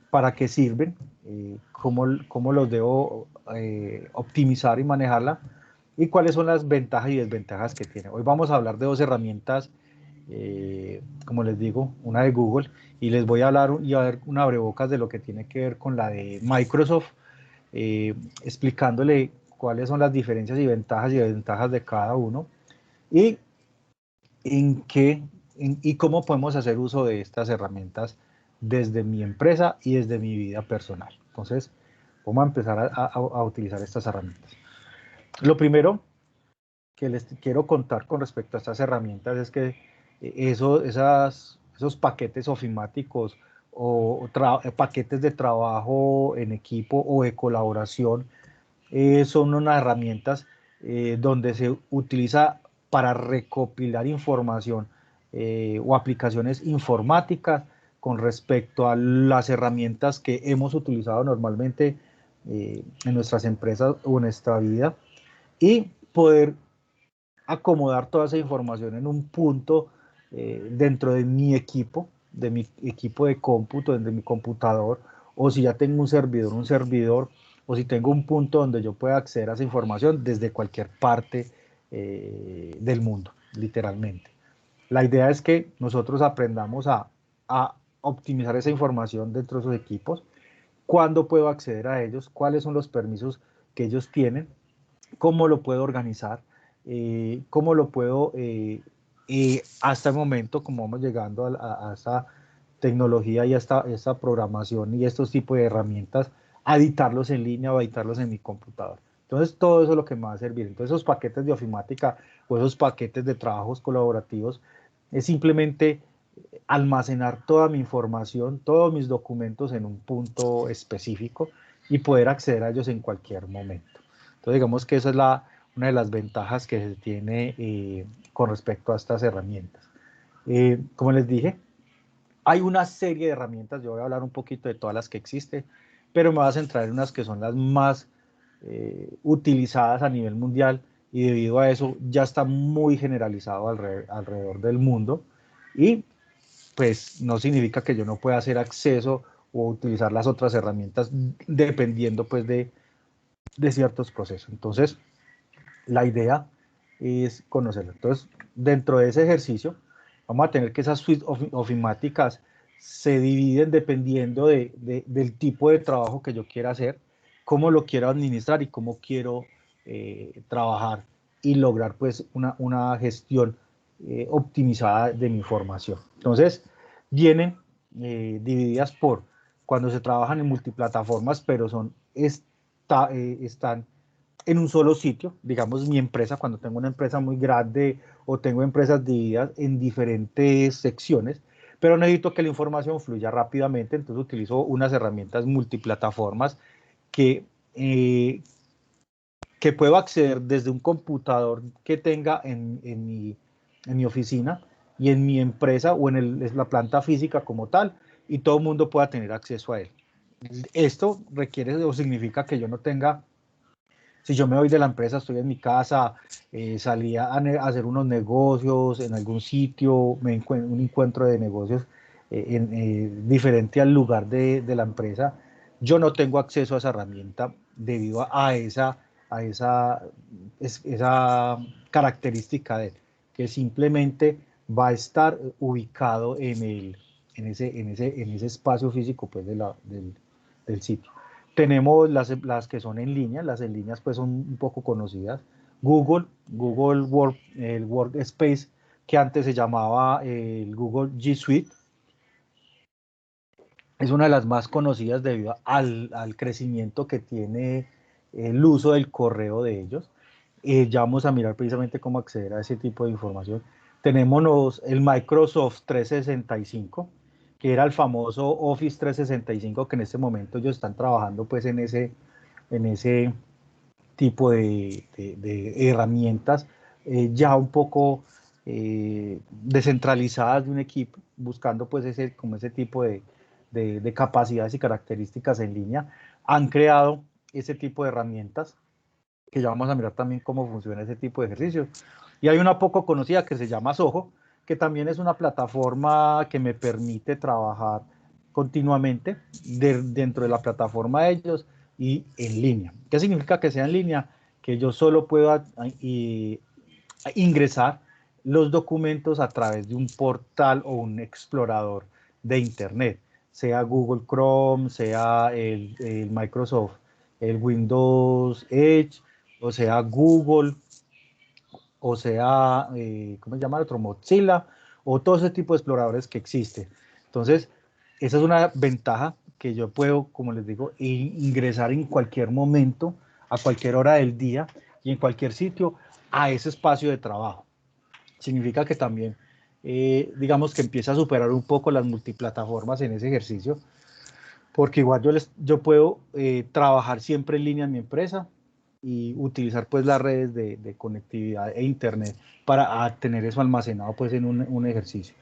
para qué sirven, cómo los debo optimizar y manejarla, y cuáles son las ventajas y desventajas que tiene. Hoy vamos a hablar de dos herramientas, como les digo, una de Google, y les voy a hablar y a ver un abrebocas de lo que tiene que ver con la de Microsoft, explicándole cuáles son las diferencias y ventajas y desventajas de cada uno, y y cómo podemos hacer uso de estas herramientas desde mi empresa y desde mi vida personal. Entonces, vamos a empezar a utilizar estas herramientas. Lo primero que les quiero contar con respecto a estas herramientas es que esos paquetes ofimáticos o paquetes de trabajo en equipo o de colaboración son unas herramientas donde se utiliza para recopilar información o aplicaciones informáticas con respecto a las herramientas que hemos utilizado normalmente en nuestras empresas o en nuestra vida, y poder acomodar toda esa información en un punto dentro de mi equipo de cómputo, de mi computador, o si ya tengo un servidor, o si tengo un punto donde yo pueda acceder a esa información desde cualquier parte del mundo, literalmente. La idea es que nosotros aprendamos a optimizar esa información dentro de esos equipos, cuándo puedo acceder a ellos, cuáles son los permisos que ellos tienen, cómo lo puedo organizar, cómo lo puedo, hasta el momento, como vamos llegando a esta tecnología y a esta programación y estos tipos de herramientas, a editarlos en línea o a editarlos en mi computador. Entonces, todo eso es lo que me va a servir. Entonces, esos paquetes de ofimática o esos paquetes de trabajos colaborativos es simplemente almacenar toda mi información, todos mis documentos en un punto específico y poder acceder a ellos en cualquier momento. Entonces, digamos que esa es una de las ventajas que se tiene con respecto a estas herramientas. Como les dije, hay una serie de herramientas, yo voy a hablar un poquito de todas las que existen, pero me voy a centrar en unas que son las más utilizadas a nivel mundial, y debido a eso ya está muy generalizado alrededor del mundo, y pues no significa que yo no pueda hacer acceso o utilizar las otras herramientas dependiendo pues de ciertos procesos. Entonces, la idea es conocerlo. Entonces, dentro de ese ejercicio, vamos a tener que esas suites ofimáticas se dividen dependiendo del tipo de trabajo que yo quiera hacer, cómo lo quiero administrar y cómo quiero trabajar y lograr pues una gestión optimizada de mi información. Entonces, vienen divididas por cuando se trabajan en multiplataformas, pero están en un solo sitio, digamos mi empresa, cuando tengo una empresa muy grande o tengo empresas divididas en diferentes secciones, pero necesito que la información fluya rápidamente, entonces utilizo unas herramientas multiplataformas que, eh, que puedo acceder desde un computador que tenga en mi oficina y en mi empresa o en la planta física como tal, y todo el mundo pueda tener acceso a él. Esto requiere o significa que yo no tenga, si yo me voy de la empresa, estoy en mi casa, salí a hacer unos negocios en algún sitio, un encuentro de negocios diferente al lugar de la empresa, yo no tengo acceso a esa herramienta debido esa característica que simplemente va a estar ubicado en ese espacio físico pues, del sitio. Tenemos las que son en línea, las en líneas pues son un poco conocidas. El Workspace, que antes se llamaba el Google G Suite, es una de las más conocidas debido al crecimiento que tiene el uso del correo de ellos. Ya vamos a mirar precisamente cómo acceder a ese tipo de información. Tenemos el Microsoft 365, que era el famoso Office 365, que en este momento ellos están trabajando pues en ese tipo de herramientas ya un poco descentralizadas de un equipo, buscando pues como ese tipo de capacidades y características en línea. Han creado ese tipo de herramientas que ya vamos a mirar también cómo funciona ese tipo de ejercicios. Y hay una poco conocida que se llama Soho, que también es una plataforma que me permite trabajar continuamente dentro de la plataforma de ellos y en línea. ¿Qué significa que sea en línea? Que yo solo puedo ingresar los documentos a través de un portal o un explorador de Internet, sea Google Chrome, sea el Microsoft, el Windows Edge, o sea Google, o sea, ¿cómo se llama? Otro Mozilla, o todo ese tipo de exploradores que existen. Entonces, esa es una ventaja que yo puedo, como les digo, ingresar en cualquier momento, a cualquier hora del día y en cualquier sitio a ese espacio de trabajo. Significa que también, digamos que empieza a superar un poco las multiplataformas en ese ejercicio, porque igual yo puedo trabajar siempre en línea en mi empresa y utilizar pues las redes de conectividad e internet para tener eso almacenado pues en un ejercicio.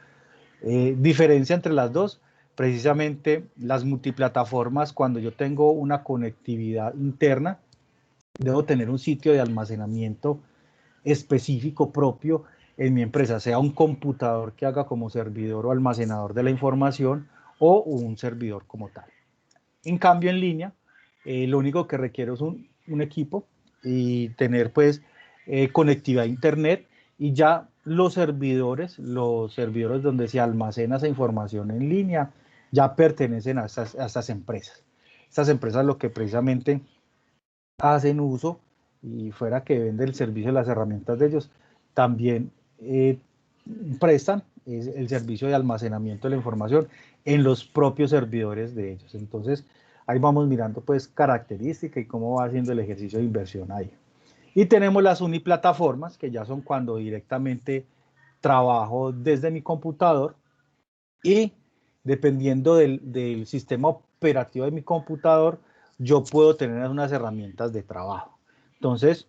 Diferencia entre las dos, precisamente las multiplataformas, cuando yo tengo una conectividad interna, debo tener un sitio de almacenamiento específico propio en mi empresa, sea un computador que haga como servidor o almacenador de la información o un servidor como tal. En cambio, en línea, lo único que requiero es un equipo y tener pues conectividad a internet, y ya los servidores donde se almacena esa información en línea ya pertenecen a estas empresas. Estas empresas lo que precisamente hacen uso, y fuera que venden el servicio de las herramientas de ellos, también prestan el servicio de almacenamiento de la información en los propios servidores de ellos. Entonces, ahí vamos mirando pues características y cómo va haciendo el ejercicio de inversión ahí. Y tenemos las uniplataformas, que ya son cuando directamente trabajo desde mi computador y dependiendo del sistema operativo de mi computador, yo puedo tener unas herramientas de trabajo. Entonces,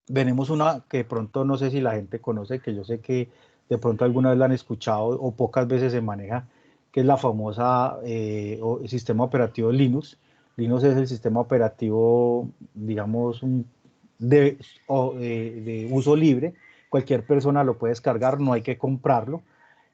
veremos una que de pronto no sé si la gente conoce, que yo sé que de pronto alguna vez la han escuchado o pocas veces se maneja, que es la famosa sistema operativo Linux. Linux es el sistema operativo, digamos, de uso libre. Cualquier persona lo puede descargar, no hay que comprarlo.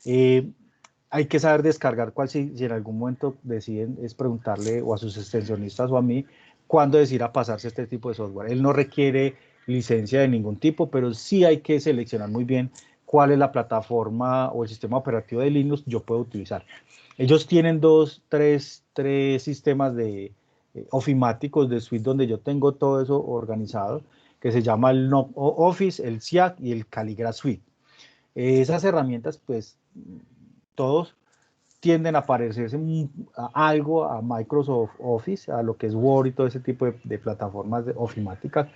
Hay que saber descargar cuál, si en algún momento deciden, es preguntarle o a sus extensionistas o a mí cuándo decir a pasarse este tipo de software. Él no requiere licencia de ningún tipo, pero sí hay que seleccionar muy bien cuál es la plataforma o el sistema operativo de Linux yo puedo utilizar. Ellos tienen tres sistemas ofimáticos de suite donde yo tengo todo eso organizado, que se llama el GNOME Office, el SIAC y el Calligra Suite. Esas herramientas, pues, todos tienden a parecerse algo a Microsoft Office, a lo que es Word y todo ese tipo de plataformas ofimáticas,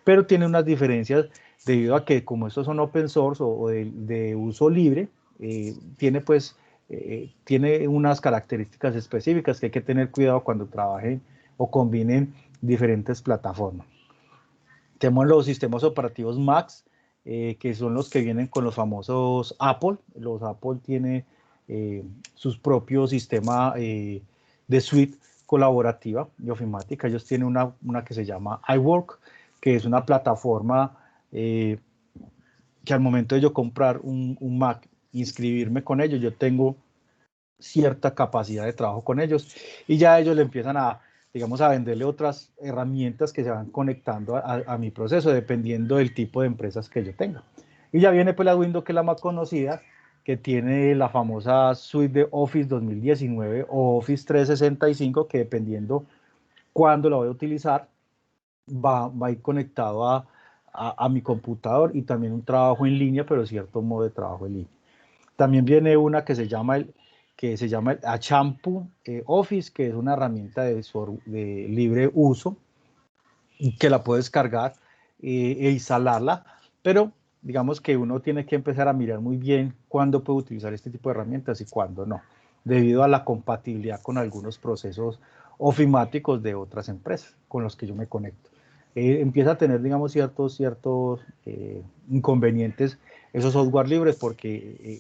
pero tiene unas diferencias debido a que como estos son open source o de uso libre, tiene pues tiene unas características específicas que hay que tener cuidado cuando trabajen o combinen diferentes plataformas. Tenemos los sistemas operativos Mac, que son los que vienen con los famosos Apple. Los Apple tienen sus propios sistemas de suite colaborativa y ofimática. Ellos tienen una que se llama iWork, que es una plataforma que al momento de yo comprar un Mac, inscribirme con ellos, yo tengo cierta capacidad de trabajo con ellos y ya ellos le empiezan digamos, a venderle otras herramientas que se van conectando a mi proceso dependiendo del tipo de empresas que yo tenga. Y ya viene pues la Windows, que es la más conocida, que tiene la famosa suite de Office 2019 o Office 365, que dependiendo cuándo la voy a utilizar, va a ir conectado a mi computador, y también un trabajo en línea, pero cierto modo de trabajo en línea. También viene una que se llama el Achampu Office, que es una herramienta de libre uso, que la puedes cargar e instalarla, pero digamos que uno tiene que empezar a mirar muy bien cuándo puede utilizar este tipo de herramientas y cuándo no, debido a la compatibilidad con algunos procesos ofimáticos de otras empresas con los que yo me conecto. Empieza a tener, digamos, ciertos inconvenientes esos software libres, porque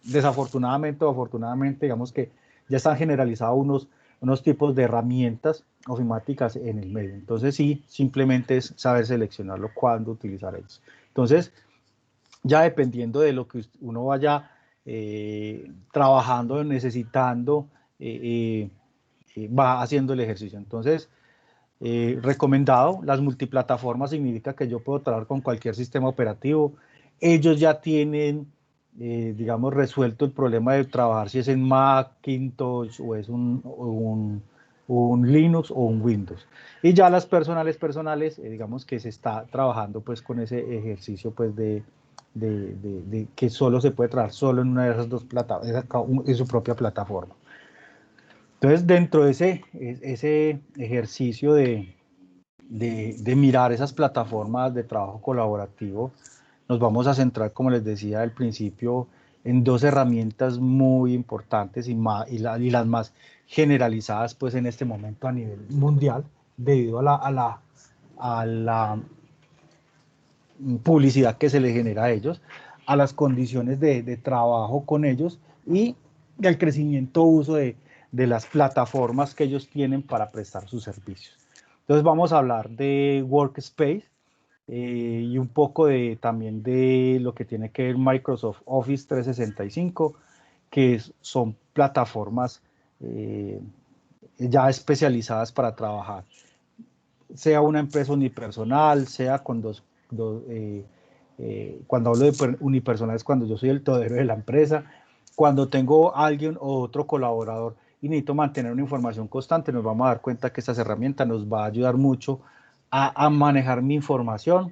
desafortunadamente o afortunadamente, digamos que ya están generalizados unos tipos de herramientas ofimáticas en el medio. Entonces sí, simplemente es saber seleccionarlo, cuándo utilizar ellos. Entonces, ya dependiendo de lo que uno vaya trabajando, necesitando, va haciendo el ejercicio. Entonces, recomendado, las multiplataformas significa que yo puedo trabajar con cualquier sistema operativo. Ellos ya tienen, digamos, resuelto el problema de trabajar si es en Macintosh o es un Linux o un Windows. Y ya las personales, digamos que se está trabajando pues con ese ejercicio pues de que solo se puede trabajar solo en una de esas dos plataformas, en su propia plataforma. Entonces, dentro de ese ejercicio de mirar esas plataformas de trabajo colaborativo, nos vamos a centrar, como les decía al principio, en dos herramientas muy importantes y las más generalizadas pues en este momento a nivel mundial, debido a la publicidad que se le genera a ellos, a las condiciones de trabajo con ellos y al crecimiento uso de las plataformas que ellos tienen para prestar sus servicios. Entonces vamos a hablar de Workspace y un poco también de lo que tiene que ver Microsoft Office 365, que son plataformas ya especializadas para trabajar, sea una empresa unipersonal, sea con cuando hablo de unipersonal es cuando yo soy el todero de la empresa, cuando tengo alguien o otro colaborador y necesito mantener una información constante, nos vamos a dar cuenta que estas herramientas nos va a ayudar mucho a manejar mi información,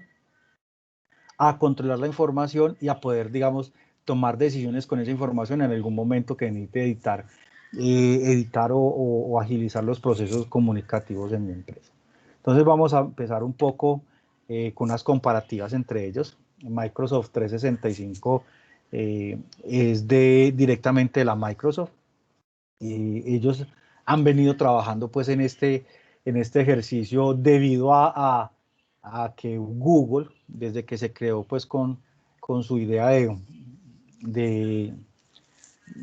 a controlar la información y a poder, digamos, tomar decisiones con esa información en algún momento que necesite editar o agilizar los procesos comunicativos en mi empresa. Entonces vamos a empezar un poco con unas comparativas entre ellos. Microsoft 365 es directamente de la Microsoft. Ellos han venido trabajando pues en este ejercicio debido a que Google, desde que se creó pues con su idea de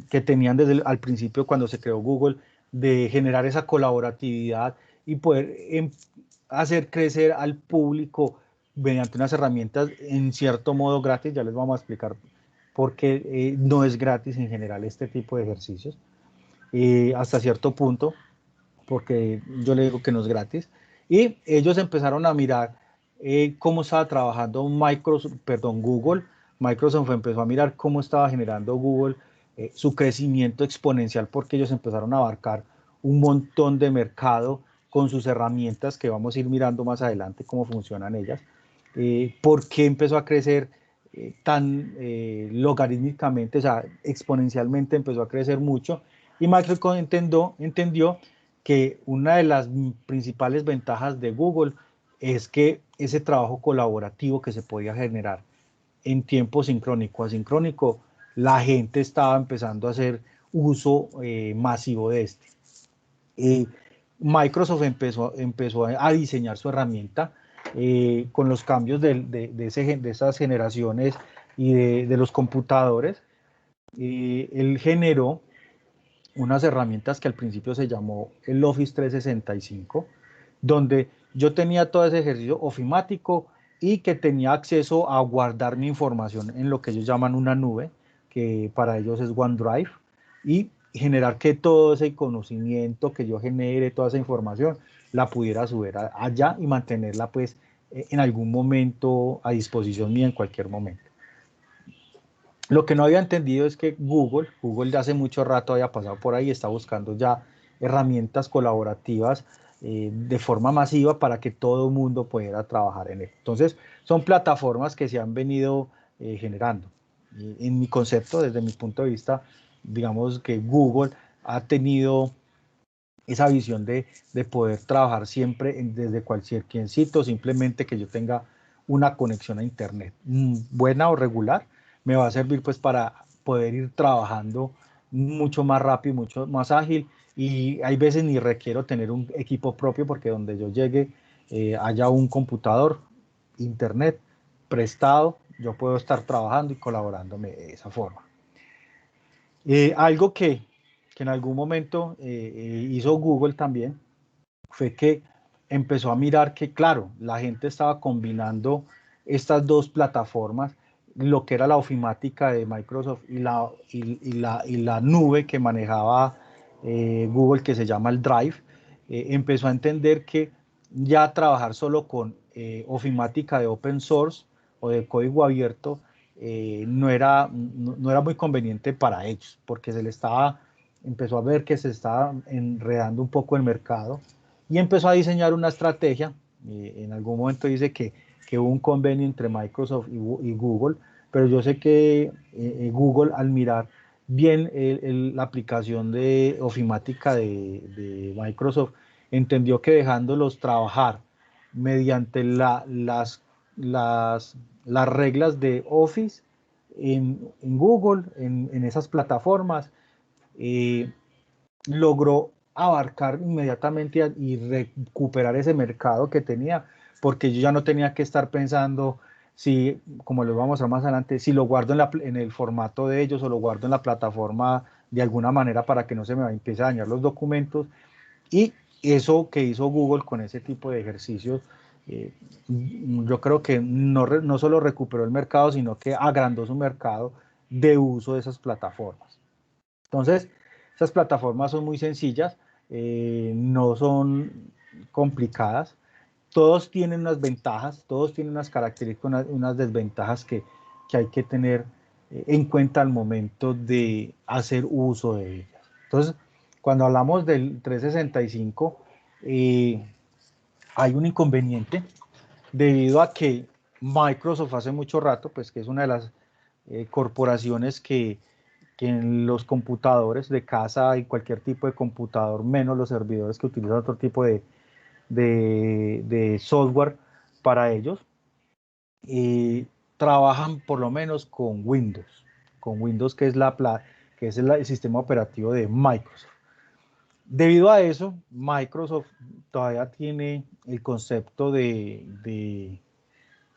que tenían desde al principio cuando se creó Google, de generar esa colaboratividad y poder hacer crecer al público mediante unas herramientas en cierto modo gratis. Ya les vamos a explicar por qué no es gratis en general este tipo de ejercicios, hasta cierto punto, porque yo le digo que no es gratis. Y ellos empezaron a mirar cómo estaba trabajando Google. Microsoft empezó a mirar cómo estaba generando Google su crecimiento exponencial, porque ellos empezaron a abarcar un montón de mercado con sus herramientas, que vamos a ir mirando más adelante cómo funcionan ellas. ¿Por qué empezó a crecer tan logarítmicamente, o sea, exponencialmente empezó a crecer mucho? Y Microsoft entendió que una de las principales ventajas de Google es que ese trabajo colaborativo que se podía generar en tiempo sincrónico, asincrónico, la gente estaba empezando a hacer uso masivo de este. Microsoft empezó a diseñar su herramienta con los cambios de esas generaciones y de los computadores. Él generó unas herramientas que al principio se llamó el Office 365, donde yo tenía todo ese ejercicio ofimático y que tenía acceso a guardar mi información en lo que ellos llaman una nube, que para ellos es OneDrive, y generar que todo ese conocimiento que yo genere, toda esa información, la pudiera subir allá y mantenerla pues en algún momento a disposición mía en cualquier momento. Lo que no había entendido es que Google ya hace mucho rato había pasado por ahí, está buscando ya herramientas colaborativas de forma masiva para que todo el mundo pudiera trabajar en él. Entonces, son plataformas que se han venido generando. En mi concepto, desde mi punto de vista, digamos que Google ha tenido esa visión de poder trabajar siempre desde cualquier sitio, simplemente que yo tenga una conexión a internet buena o regular, me va a servir pues para poder ir trabajando mucho más rápido, mucho más ágil, y hay veces ni requiero tener un equipo propio, porque donde yo llegue haya un computador, internet prestado, yo puedo estar trabajando y colaborándome de esa forma. Algo que en algún momento hizo Google también fue que empezó a mirar que, claro, la gente estaba combinando estas dos plataformas lo que era la ofimática de Microsoft y la nube que manejaba Google, que se llama el Drive, empezó a entender que ya trabajar solo con ofimática de open source o de código abierto no era muy conveniente para ellos, porque empezó a ver que se estaba enredando un poco el mercado y empezó a diseñar una estrategia. En algún momento dice que hubo un convenio entre Microsoft y Google, pero yo sé que Google, al mirar bien la aplicación de ofimática de Microsoft, entendió que dejándolos trabajar mediante las reglas de Office en Google, en esas plataformas, eh, logró abarcar inmediatamente y recuperar ese mercado que tenía, porque yo ya no tenía que estar pensando si, como les voy a mostrar más adelante, si lo guardo en el formato de ellos o lo guardo en la plataforma de alguna manera para que no se me empiece a dañar los documentos. Y eso que hizo Google con ese tipo de ejercicios, eh, yo creo que no solo recuperó el mercado, sino que agrandó su mercado de uso de esas plataformas. Entonces, esas plataformas son muy sencillas, no son complicadas, todos tienen unas ventajas, todos tienen unas características, unas desventajas que hay que tener en cuenta al momento de hacer uso de ellas. Entonces, cuando hablamos del 365, hay un inconveniente debido a que Microsoft hace mucho rato, pues que es una de las corporaciones que en los computadores de casa y cualquier tipo de computador, menos los servidores que utilizan otro tipo de software para ellos, y trabajan por lo menos con Windows que es el sistema operativo de Microsoft. Debido a eso, Microsoft todavía tiene el concepto de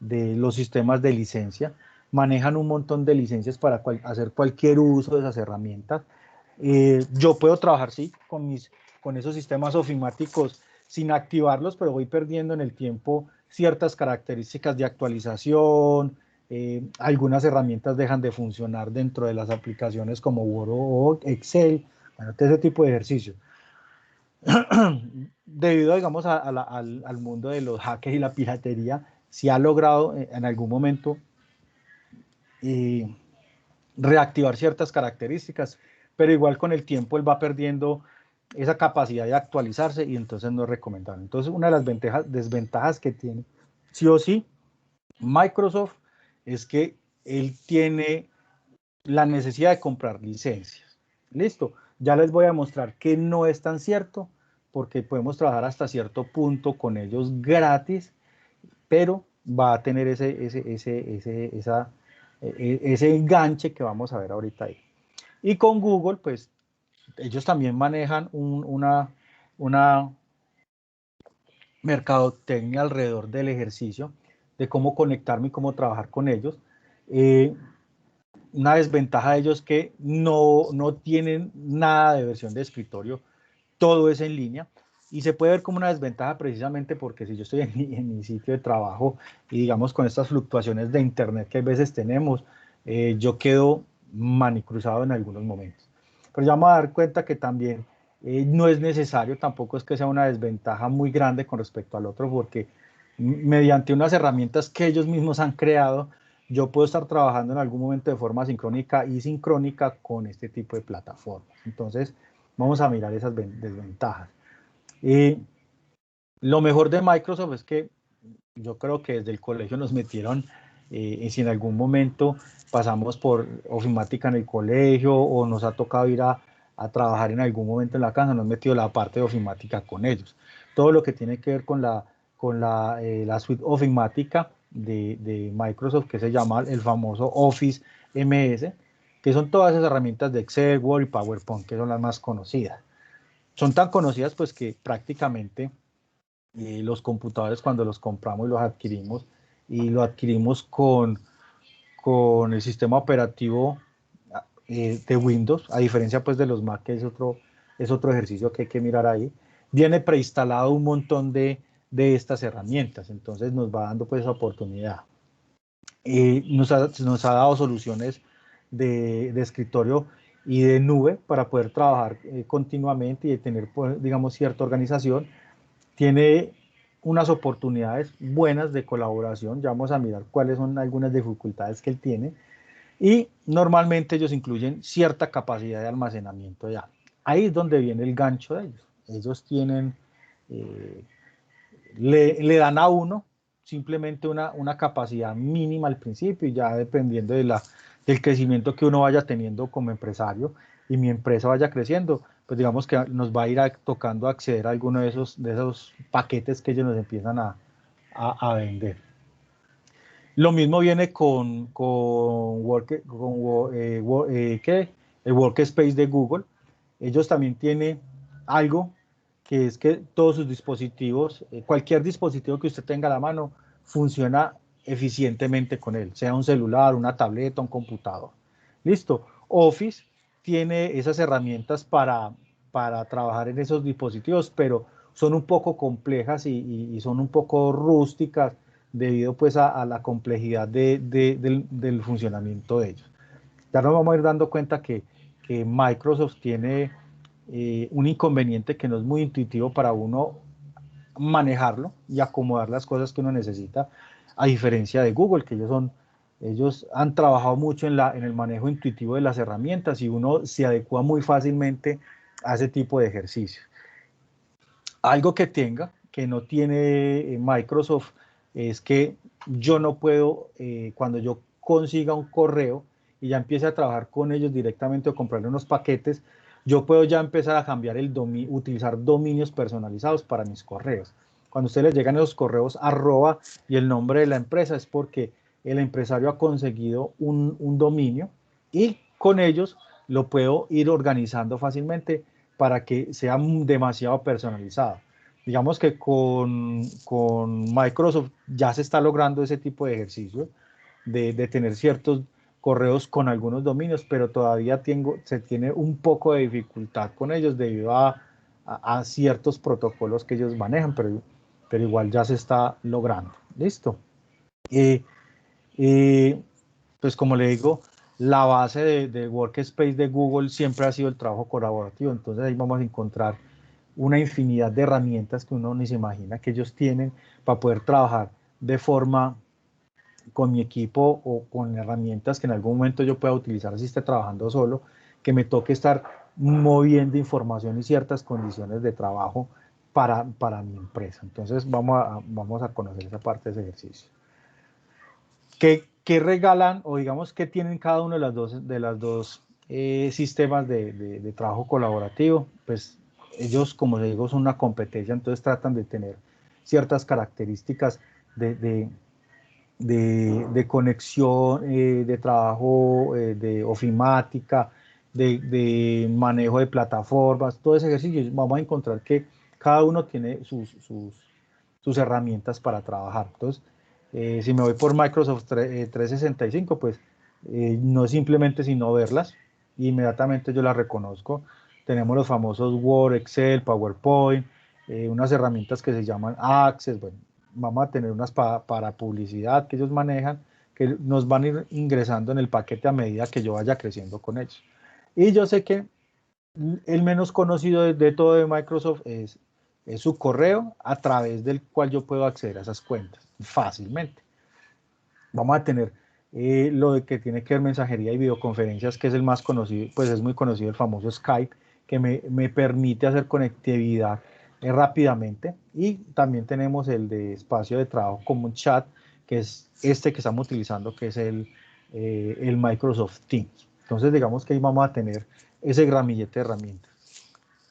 los sistemas de licencia, manejan un montón de licencias para hacer cualquier uso de esas herramientas. Yo puedo trabajar, sí, con esos sistemas ofimáticos sin activarlos, pero voy perdiendo en el tiempo ciertas características de actualización. Algunas herramientas dejan de funcionar dentro de las aplicaciones como Word o Excel, bueno, ese tipo de ejercicio. Debido, digamos, al mundo de los hackers y la piratería, se ha logrado en algún momento eh, reactivar ciertas características, pero igual con el tiempo él va perdiendo esa capacidad de actualizarse y entonces no es recomendable. Entonces, una de las desventajas que tiene, sí o sí, Microsoft es que él tiene la necesidad de comprar licencias. Listo, ya les voy a mostrar que no es tan cierto, porque podemos trabajar hasta cierto punto con ellos gratis, pero va a tener ese enganche que vamos a ver ahorita ahí. Y con Google, pues ellos también manejan una mercadotecnia alrededor del ejercicio, de cómo conectarme y cómo trabajar con ellos. Una desventaja de ellos es que no tienen nada de versión de escritorio, todo es en línea. Y se puede ver como una desventaja precisamente porque si yo estoy en mi sitio de trabajo y digamos con estas fluctuaciones de internet que a veces tenemos, yo quedo manicruzado en algunos momentos. Pero ya vamos a dar cuenta que también no es necesario, tampoco es que sea una desventaja muy grande con respecto al otro, porque mediante unas herramientas que ellos mismos han creado, yo puedo estar trabajando en algún momento de forma sincrónica y sincrónica con este tipo de plataformas. Entonces, vamos a mirar esas desventajas. Lo mejor de Microsoft es que yo creo que desde el colegio nos metieron, si en algún momento pasamos por ofimática en el colegio o nos ha tocado ir a trabajar en algún momento en la casa, nos han metido la parte de ofimática con ellos. Todo lo que tiene que ver con la suite ofimática de Microsoft, que se llama el famoso Office MS, que son todas esas herramientas de Excel, Word y PowerPoint, que son las más conocidas. Son tan conocidas pues que prácticamente los computadores cuando los compramos y los adquirimos y lo adquirimos con el sistema operativo de Windows, a diferencia pues de los Mac, que es otro ejercicio que hay que mirar ahí, viene preinstalado un montón de estas herramientas, entonces nos va dando pues esa oportunidad. nos ha dado soluciones de escritorio y de nube para poder trabajar continuamente y de tener, pues, digamos, cierta organización. Tiene unas oportunidades buenas de colaboración, ya vamos a mirar cuáles son algunas dificultades que él tiene, y normalmente ellos incluyen cierta capacidad de almacenamiento ya. Ahí es donde viene el gancho de ellos. Ellos tienen, eh, le dan a uno simplemente una capacidad mínima al principio y ya dependiendo del crecimiento que uno vaya teniendo como empresario y mi empresa vaya creciendo, pues digamos que nos va a ir tocando acceder a alguno de esos paquetes que ellos nos empiezan a vender. Lo mismo viene ¿qué? El Workspace de Google. Ellos también tienen algo que es que todos sus dispositivos, cualquier dispositivo que usted tenga a la mano, funciona eficientemente con él, sea un celular, una tableta, un computador. Listo. Office tiene esas herramientas para trabajar en esos dispositivos, pero son un poco complejas y son un poco rústicas debido pues a la complejidad del funcionamiento de ellos. Ya nos vamos a ir dando cuenta que Microsoft tiene un inconveniente que no es muy intuitivo para uno manejarlo y acomodar las cosas que uno necesita, a diferencia de Google, que ellos han trabajado mucho en el manejo intuitivo de las herramientas y uno se adecua muy fácilmente a ese tipo de ejercicios. Algo que tenga, que no tiene Microsoft, es que yo no puedo, cuando yo consiga un correo y ya empiece a trabajar con ellos directamente o comprarle unos paquetes, yo puedo ya empezar a cambiar utilizar dominios personalizados para mis correos. Cuando a ustedes les llegan esos correos arroba y el nombre de la empresa, es porque el empresario ha conseguido un dominio y con ellos lo puedo ir organizando fácilmente para que sea demasiado personalizado. Digamos que con Microsoft ya se está logrando ese tipo de ejercicio de tener ciertos correos con algunos dominios, pero todavía se tiene un poco de dificultad con ellos debido a ciertos protocolos que ellos manejan, pero igual ya se está logrando. Listo. Eh, eh, pues como le digo, la base de Workspace de Google siempre ha sido el trabajo colaborativo, entonces ahí vamos a encontrar una infinidad de herramientas que uno ni se imagina que ellos tienen para poder trabajar de forma con mi equipo o con herramientas que en algún momento yo pueda utilizar si esté trabajando solo, que me toque estar moviendo información y ciertas condiciones de trabajo para mi empresa. Entonces vamos a conocer esa parte de ese ejercicio. ¿Qué regalan o digamos qué tienen cada uno de las dos sistemas de trabajo colaborativo? Pues ellos, como les digo, son una competencia, entonces tratan de tener ciertas características de, de, de conexión, de trabajo, de ofimática, de manejo de plataformas, todo ese ejercicio. Vamos a encontrar que cada uno tiene sus herramientas para trabajar. Entonces, si me voy por Microsoft 365, pues no simplemente sino verlas, inmediatamente yo las reconozco. Tenemos los famosos Word, Excel, PowerPoint, unas herramientas que se llaman Access, bueno, vamos a tener unas para publicidad que ellos manejan, que nos van a ir ingresando en el paquete a medida que yo vaya creciendo con ellos. Y yo sé que el menos conocido de todo de Microsoft es su correo, a través del cual yo puedo acceder a esas cuentas fácilmente. Vamos a tener lo de que tiene que ver mensajería y videoconferencias, que es el más conocido, pues es muy conocido el famoso Skype, que me permite hacer conectividad rápidamente. Y también tenemos el de espacio de trabajo como un chat, que es este que estamos utilizando, que es el Microsoft Teams. Entonces digamos que ahí vamos a tener ese gramillete de herramientas.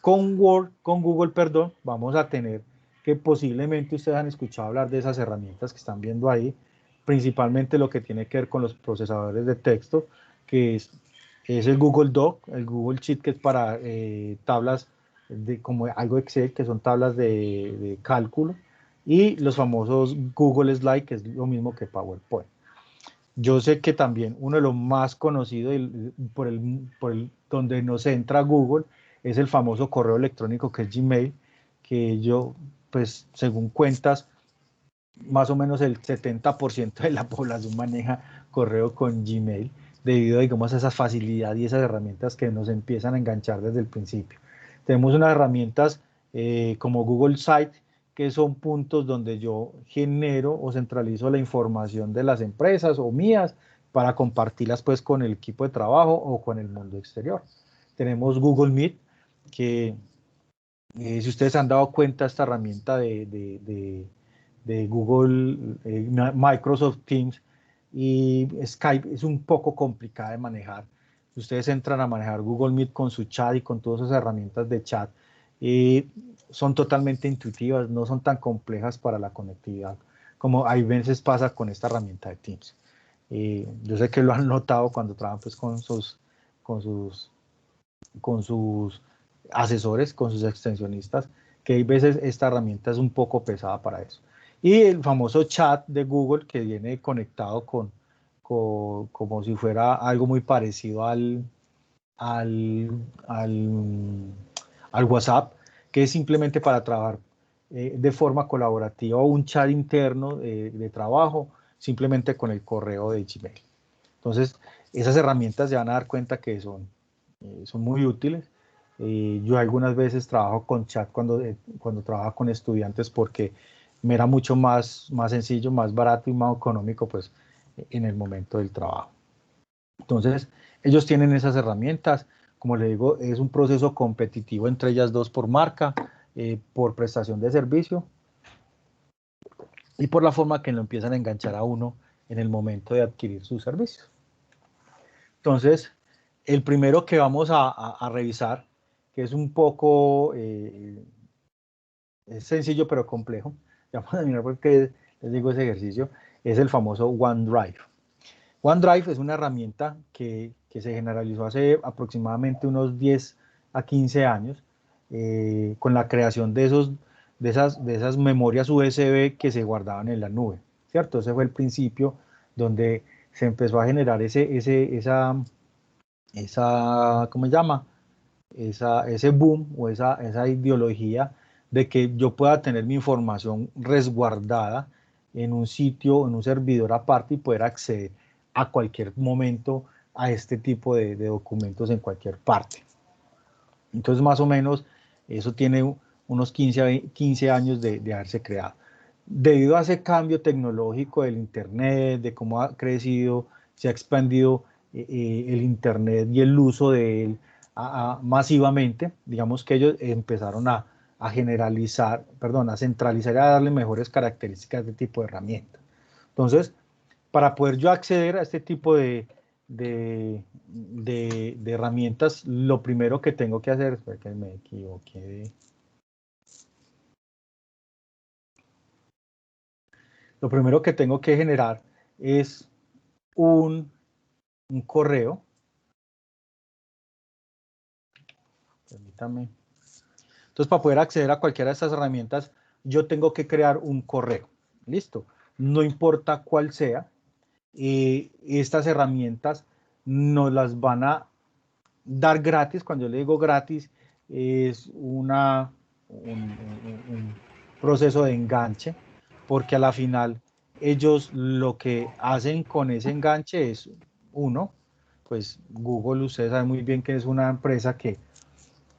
Con Google, perdón, vamos a tener que posiblemente ustedes han escuchado hablar de esas herramientas que están viendo ahí, principalmente lo que tiene que ver con los procesadores de texto, que es el Google Doc, el Google Sheet, que es para tablas como algo Excel, que son tablas de cálculo, y los famosos Google Slide, que es lo mismo que PowerPoint. Yo sé que también uno de los más conocidos donde nos entra Google es el famoso correo electrónico que es Gmail, que yo, pues según cuentas, más o menos el 70% de la población maneja correo con Gmail, debido, digamos, a esa facilidad y esas herramientas que nos empiezan a enganchar desde el principio. Tenemos unas herramientas como Google Site, que son puntos donde yo genero o centralizo la información de las empresas o mías para compartirlas pues con el equipo de trabajo o con el mundo exterior. Tenemos Google Meet, que si ustedes han dado cuenta, esta herramienta de Google, Microsoft Teams y Skype es un poco complicada de manejar. Ustedes entran a manejar Google Meet con su chat y con todas esas herramientas de chat. Son totalmente intuitivas, no son tan complejas para la conectividad como hay veces pasa con esta herramienta de Teams. Yo sé que lo han notado cuando trabajan pues, con sus, con sus asesores, con sus extensionistas, que hay veces esta herramienta es un poco pesada para eso. Y el famoso chat de Google que viene conectado como si fuera algo muy parecido al, al, al WhatsApp, que es simplemente para trabajar de forma colaborativa o un chat interno de trabajo simplemente con el correo de Gmail. Entonces, esas herramientas se van a dar cuenta que son muy útiles. Yo algunas veces trabajo con chat cuando trabajo con estudiantes porque me era mucho más sencillo, más barato y más económico pues en el momento del trabajo. Entonces, ellos tienen esas herramientas. Como le digo, es un proceso competitivo entre ellas dos por marca, por prestación de servicio y por la forma que lo empiezan a enganchar a uno en el momento de adquirir sus servicios. Entonces, el primero que vamos a revisar, que es un poco es sencillo pero complejo, vamos a mirar por qué les digo ese ejercicio, es el famoso OneDrive. OneDrive es una herramienta que se generalizó hace aproximadamente unos 10 a 15 años con la creación de esas memorias USB que se guardaban en la nube, ¿cierto? Ese fue el principio donde se empezó a generar ¿cómo se llama? Ese boom o esa ideología de que yo pueda tener mi información resguardada en un sitio, en un servidor aparte y poder acceder a cualquier momento a este tipo de documentos en cualquier parte. Entonces, más o menos, eso tiene unos 15 años de haberse creado. Debido a ese cambio tecnológico del Internet, de cómo ha crecido, se ha expandido el Internet y el uso de él masivamente, digamos que ellos empezaron a generalizar, perdón, a centralizar y a darle mejores características a este tipo de herramientas. Entonces, para poder yo acceder a este tipo de herramientas, lo primero que tengo que hacer, espera que me equivoqué, lo primero que tengo que generar es un correo, permítame. Entonces, para poder acceder a cualquiera de estas herramientas, yo tengo que crear un correo, listo, no importa cuál sea, estas herramientas nos las van a dar gratis. Cuando yo le digo gratis, es un proceso de enganche, porque a la final ellos lo que hacen con ese enganche es, uno, pues Google, ustedes saben muy bien que es una empresa que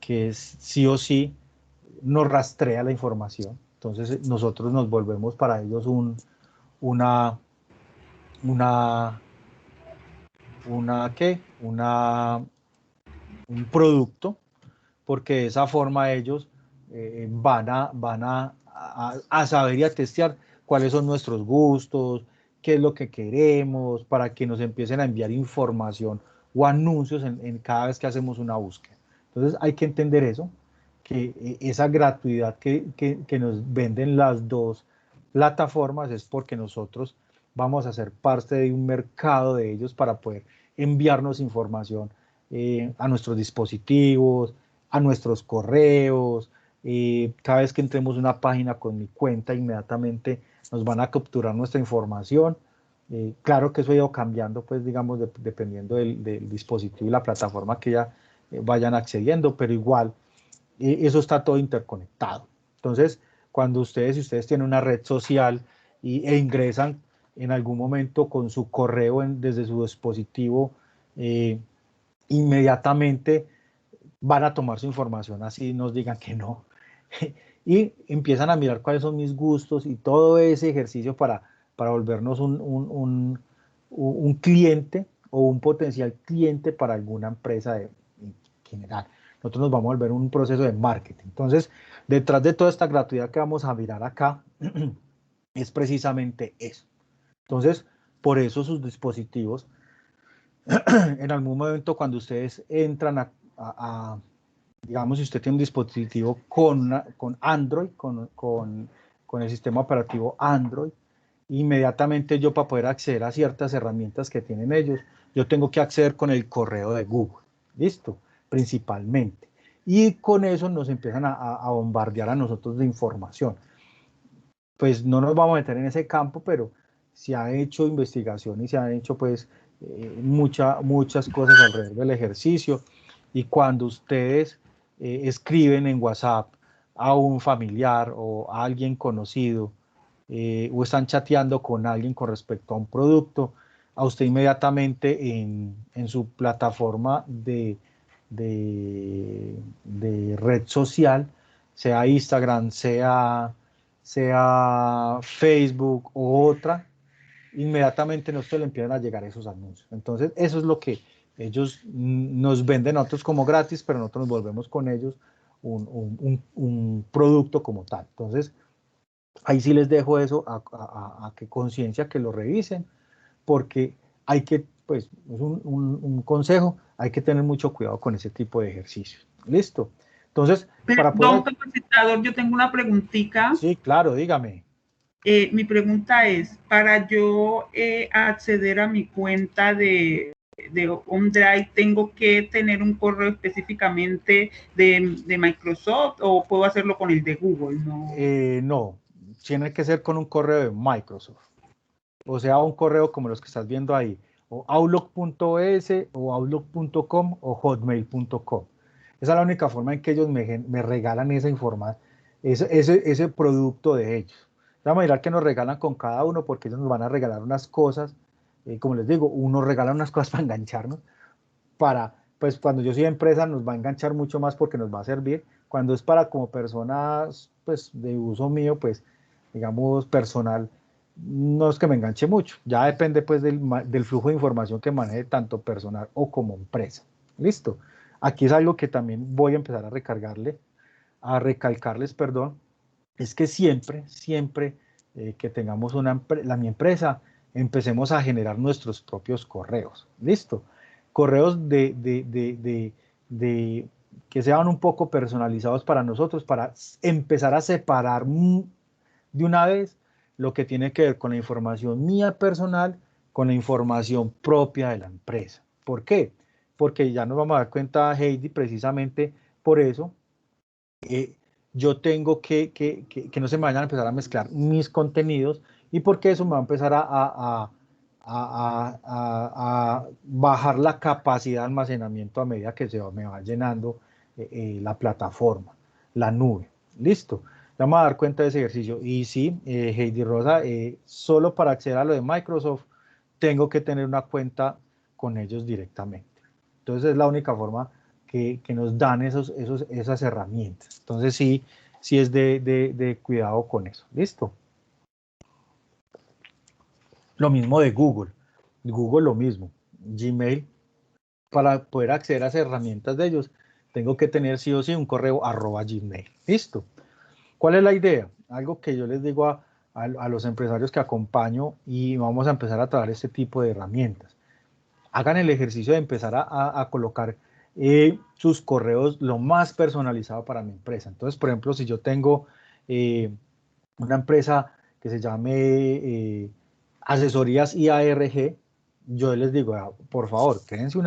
es, sí o sí nos rastrea la información. Entonces nosotros nos volvemos para ellos una, una, ¿qué? Un producto, porque de esa forma ellos van a saber y a testear cuáles son nuestros gustos, qué es lo que queremos, para que nos empiecen a enviar información o anuncios en cada vez que hacemos una búsqueda. Entonces hay que entender eso, que esa gratuidad que nos venden las dos plataformas es porque nosotros vamos a ser parte de un mercado de ellos para poder enviarnos información a nuestros dispositivos, a nuestros correos. Cada vez que entremos a una página con mi cuenta, inmediatamente nos van a capturar nuestra información. Claro que eso ha ido cambiando, pues digamos, dependiendo del dispositivo y la plataforma que ya vayan accediendo, pero igual eso está todo interconectado. Entonces, cuando si ustedes tienen una red social e ingresan en algún momento con su correo desde su dispositivo, inmediatamente van a tomar su información, así nos digan que no, y empiezan a mirar cuáles son mis gustos y todo ese ejercicio para volvernos un cliente o un potencial cliente para alguna empresa en general. Nosotros nos vamos a volver un proceso de marketing. Entonces, detrás de toda esta gratuidad que vamos a mirar acá, es precisamente eso. Entonces, por eso sus dispositivos, en algún momento cuando ustedes entran digamos, si usted tiene un dispositivo con Android, con el sistema operativo Android, inmediatamente yo, para poder acceder a ciertas herramientas que tienen ellos, yo tengo que acceder con el correo de Google, ¿listo? Principalmente. Y con eso nos empiezan a bombardear a nosotros de información. Pues no nos vamos a meter en ese campo, pero se ha hecho investigación y se han hecho pues muchas cosas alrededor del ejercicio. Y cuando ustedes escriben en WhatsApp a un familiar o a alguien conocido, o están chateando con alguien con respecto a un producto, a usted inmediatamente en su plataforma de red social, sea Instagram, sea Facebook o otra, inmediatamente nosotros le empiezan a llegar esos anuncios. Entonces, eso es lo que ellos nos venden a nosotros como gratis, pero nosotros nos volvemos con ellos un producto como tal. Entonces, ahí sí les dejo eso a que conciencia, que lo revisen, porque hay que, pues, es un consejo, hay que tener mucho cuidado con ese tipo de ejercicios. ¿Listo? Entonces, para Perdón, poder... capacitador, yo tengo una preguntita. Sí, claro, dígame. Mi pregunta es, para yo acceder a mi cuenta de OneDrive, ¿tengo que tener un correo específicamente de Microsoft o puedo hacerlo con el de Google? No. No, tiene que ser con un correo de Microsoft. O sea, un correo como los que estás viendo ahí, o outlook.es o outlook.com o hotmail.com. Esa es la única forma en que ellos me regalan esa información, ese producto de ellos. Vamos a mirar que nos regalan con cada uno, porque ellos nos van a regalar unas cosas, como les digo, uno regala unas cosas para engancharnos, pues cuando yo soy empresa nos va a enganchar mucho más porque nos va a servir. Cuando es para como personas, pues de uso mío, pues digamos personal, no es que me enganche mucho, ya depende pues del flujo de información que maneje tanto personal o como empresa. ¿Listo? Aquí es algo que también voy a empezar a recalcarles, perdón, es que siempre que tengamos mi empresa, empecemos a generar nuestros propios correos. ¿Listo? Correos que sean un poco personalizados para nosotros, para empezar a separar de una vez lo que tiene que ver con la información mía personal, con la información propia de la empresa. ¿Por qué? Porque ya nos vamos a dar cuenta, Heidi, precisamente por eso, yo tengo que no se me vayan a empezar a mezclar mis contenidos, y porque eso me va a empezar a bajar la capacidad de almacenamiento a medida que me va llenando la plataforma, la nube. Listo. Vamos a dar cuenta de ese ejercicio. Y sí, Heidi Rosa, solo para acceder a lo de Microsoft, tengo que tener una cuenta con ellos directamente. Entonces es la única forma que nos dan esas herramientas. Entonces sí es de cuidado con eso. ¿Listo? Lo mismo de Google. Google lo mismo. Gmail, para poder acceder a esas herramientas de ellos, tengo que tener sí o sí un correo @Gmail. ¿Listo? ¿Cuál es la idea? Algo que yo les digo a los empresarios que acompaño, y vamos a empezar a trabajar este tipo de herramientas. Hagan el ejercicio de empezar a colocar sus correos lo más personalizado para mi empresa. Entonces, por ejemplo, si yo tengo una empresa que se llame Asesorías IARG, yo les digo, por favor, créense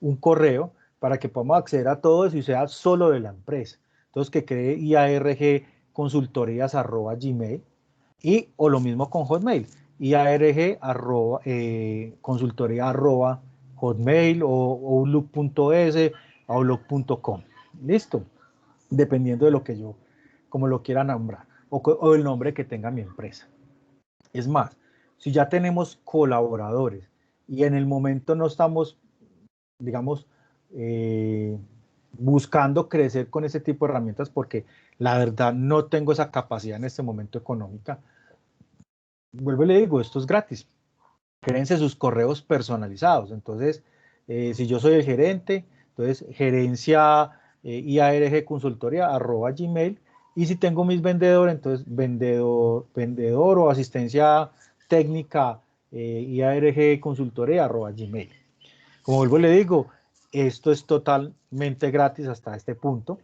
un correo para que podamos acceder a todo eso y sea solo de la empresa. Entonces, que cree IARG consultorías@gmail, y o lo mismo con Hotmail, IARG consultoría @hotmail o outlook.es, outlook.com. Listo, dependiendo de lo que yo, como lo quiera nombrar, o el nombre que tenga mi empresa. Es más, si ya tenemos colaboradores y en el momento no estamos, digamos, buscando crecer con ese tipo de herramientas porque la verdad no tengo esa capacidad en este momento económica, vuelvo y le digo, esto es gratis. Créense sus correos personalizados. Entonces, si yo soy el gerente, entonces gerencia IARG consultoría @gmail, y si tengo mis vendedores, entonces vendedor o asistencia técnica IARG consultoría @gmail. Como vuelvo y le digo, esto es totalmente gratis hasta este punto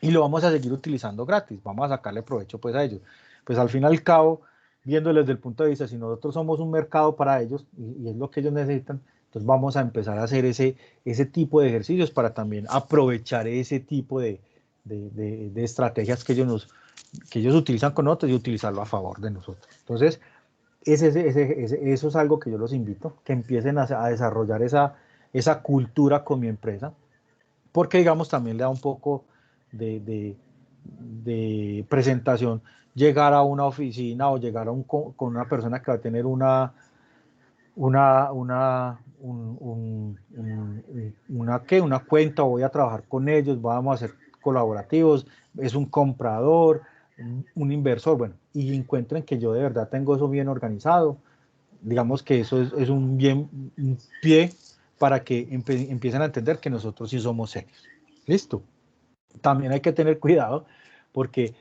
y lo vamos a seguir utilizando gratis, vamos a sacarle provecho pues a ellos. Pues al fin y al cabo, viéndolo desde el punto de vista, si nosotros somos un mercado para ellos y es lo que ellos necesitan, entonces vamos a empezar a hacer ese tipo de ejercicios para también aprovechar ese tipo de estrategias que ellos utilizan con nosotros y utilizarlo a favor de nosotros. Entonces, eso es algo que yo los invito, que empiecen a desarrollar esa cultura con mi empresa, porque digamos también le da un poco de, de presentación llegar a una oficina o llegar con una persona que va a tener una cuenta, o voy a trabajar con ellos, vamos a ser colaborativos, es un comprador, un inversor, bueno, y encuentren que yo de verdad tengo eso bien organizado. Digamos que eso es un pie para que empiecen a entender que nosotros sí somos serios. Listo. También hay que tener cuidado porque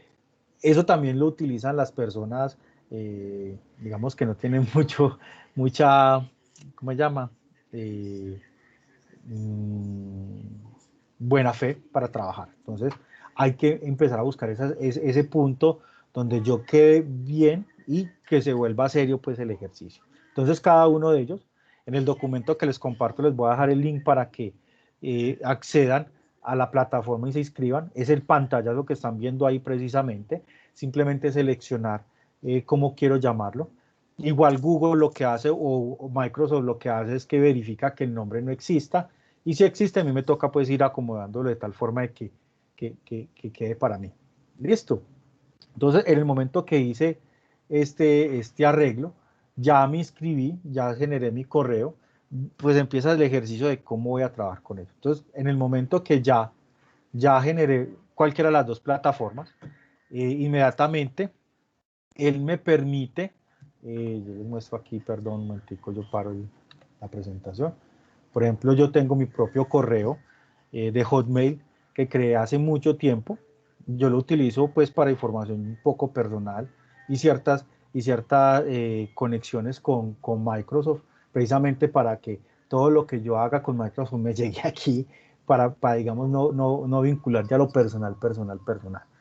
eso también lo utilizan las personas, digamos que no tienen mucha, ¿cómo se llama? Eh, mm, Buena fe para trabajar. Entonces, hay que empezar a buscar ese punto donde yo quede bien y que se vuelva serio pues el ejercicio. Entonces, cada uno de ellos, en el documento que les comparto, les voy a dejar el link para que accedan a la plataforma y se inscriban. Es el pantallazo que están viendo ahí precisamente. Simplemente seleccionar cómo quiero llamarlo. Igual Google lo que hace o Microsoft lo que hace es que verifica que el nombre no exista, y si existe a mí me toca pues ir acomodándolo de tal forma de que quede para mí. Listo. Entonces en el momento que hice este arreglo, ya me inscribí, ya generé mi correo, pues empieza el ejercicio de cómo voy a trabajar con ello. Entonces en el momento que ya generé cualquiera de las dos plataformas, inmediatamente él me permite, yo les muestro aquí, perdón, un momentico, yo paro la presentación. Por ejemplo, yo tengo mi propio correo de Hotmail que creé hace mucho tiempo. Yo lo utilizo pues para información un poco personal y ciertas conexiones con Microsoft, precisamente para que todo lo que yo haga con Microsoft me llegue aquí para digamos, no vincular ya lo personal.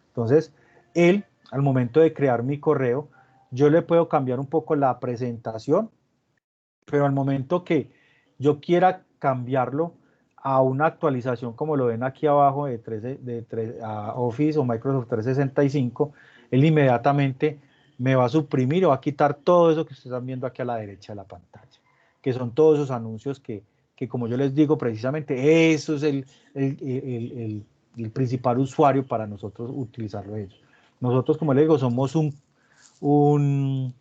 Entonces, él, al momento de crear mi correo, yo le puedo cambiar un poco la presentación, pero al momento que yo quiera cambiarlo a una actualización, como lo ven aquí abajo a Office o Microsoft 365, él inmediatamente me va a suprimir o va a quitar todo eso que ustedes están viendo aquí a la derecha de la pantalla, que son todos esos anuncios que como yo les digo, precisamente eso es el principal usuario para nosotros utilizarlo ellos. Nosotros, como les digo, somos un, un,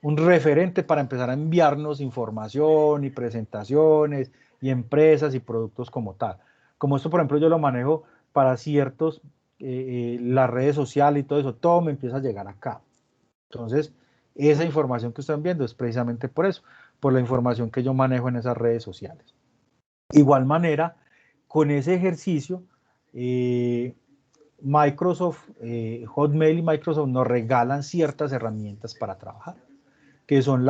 un referente para empezar a enviarnos información y presentaciones y empresas y productos como tal. Como esto, por ejemplo, yo lo manejo para ciertos, las redes sociales y todo me empieza a llegar acá. Entonces, esa información que están viendo es precisamente por eso, por la información que yo manejo en esas redes sociales. Igual manera, con ese ejercicio, Hotmail y Microsoft nos regalan ciertas herramientas para trabajar, que son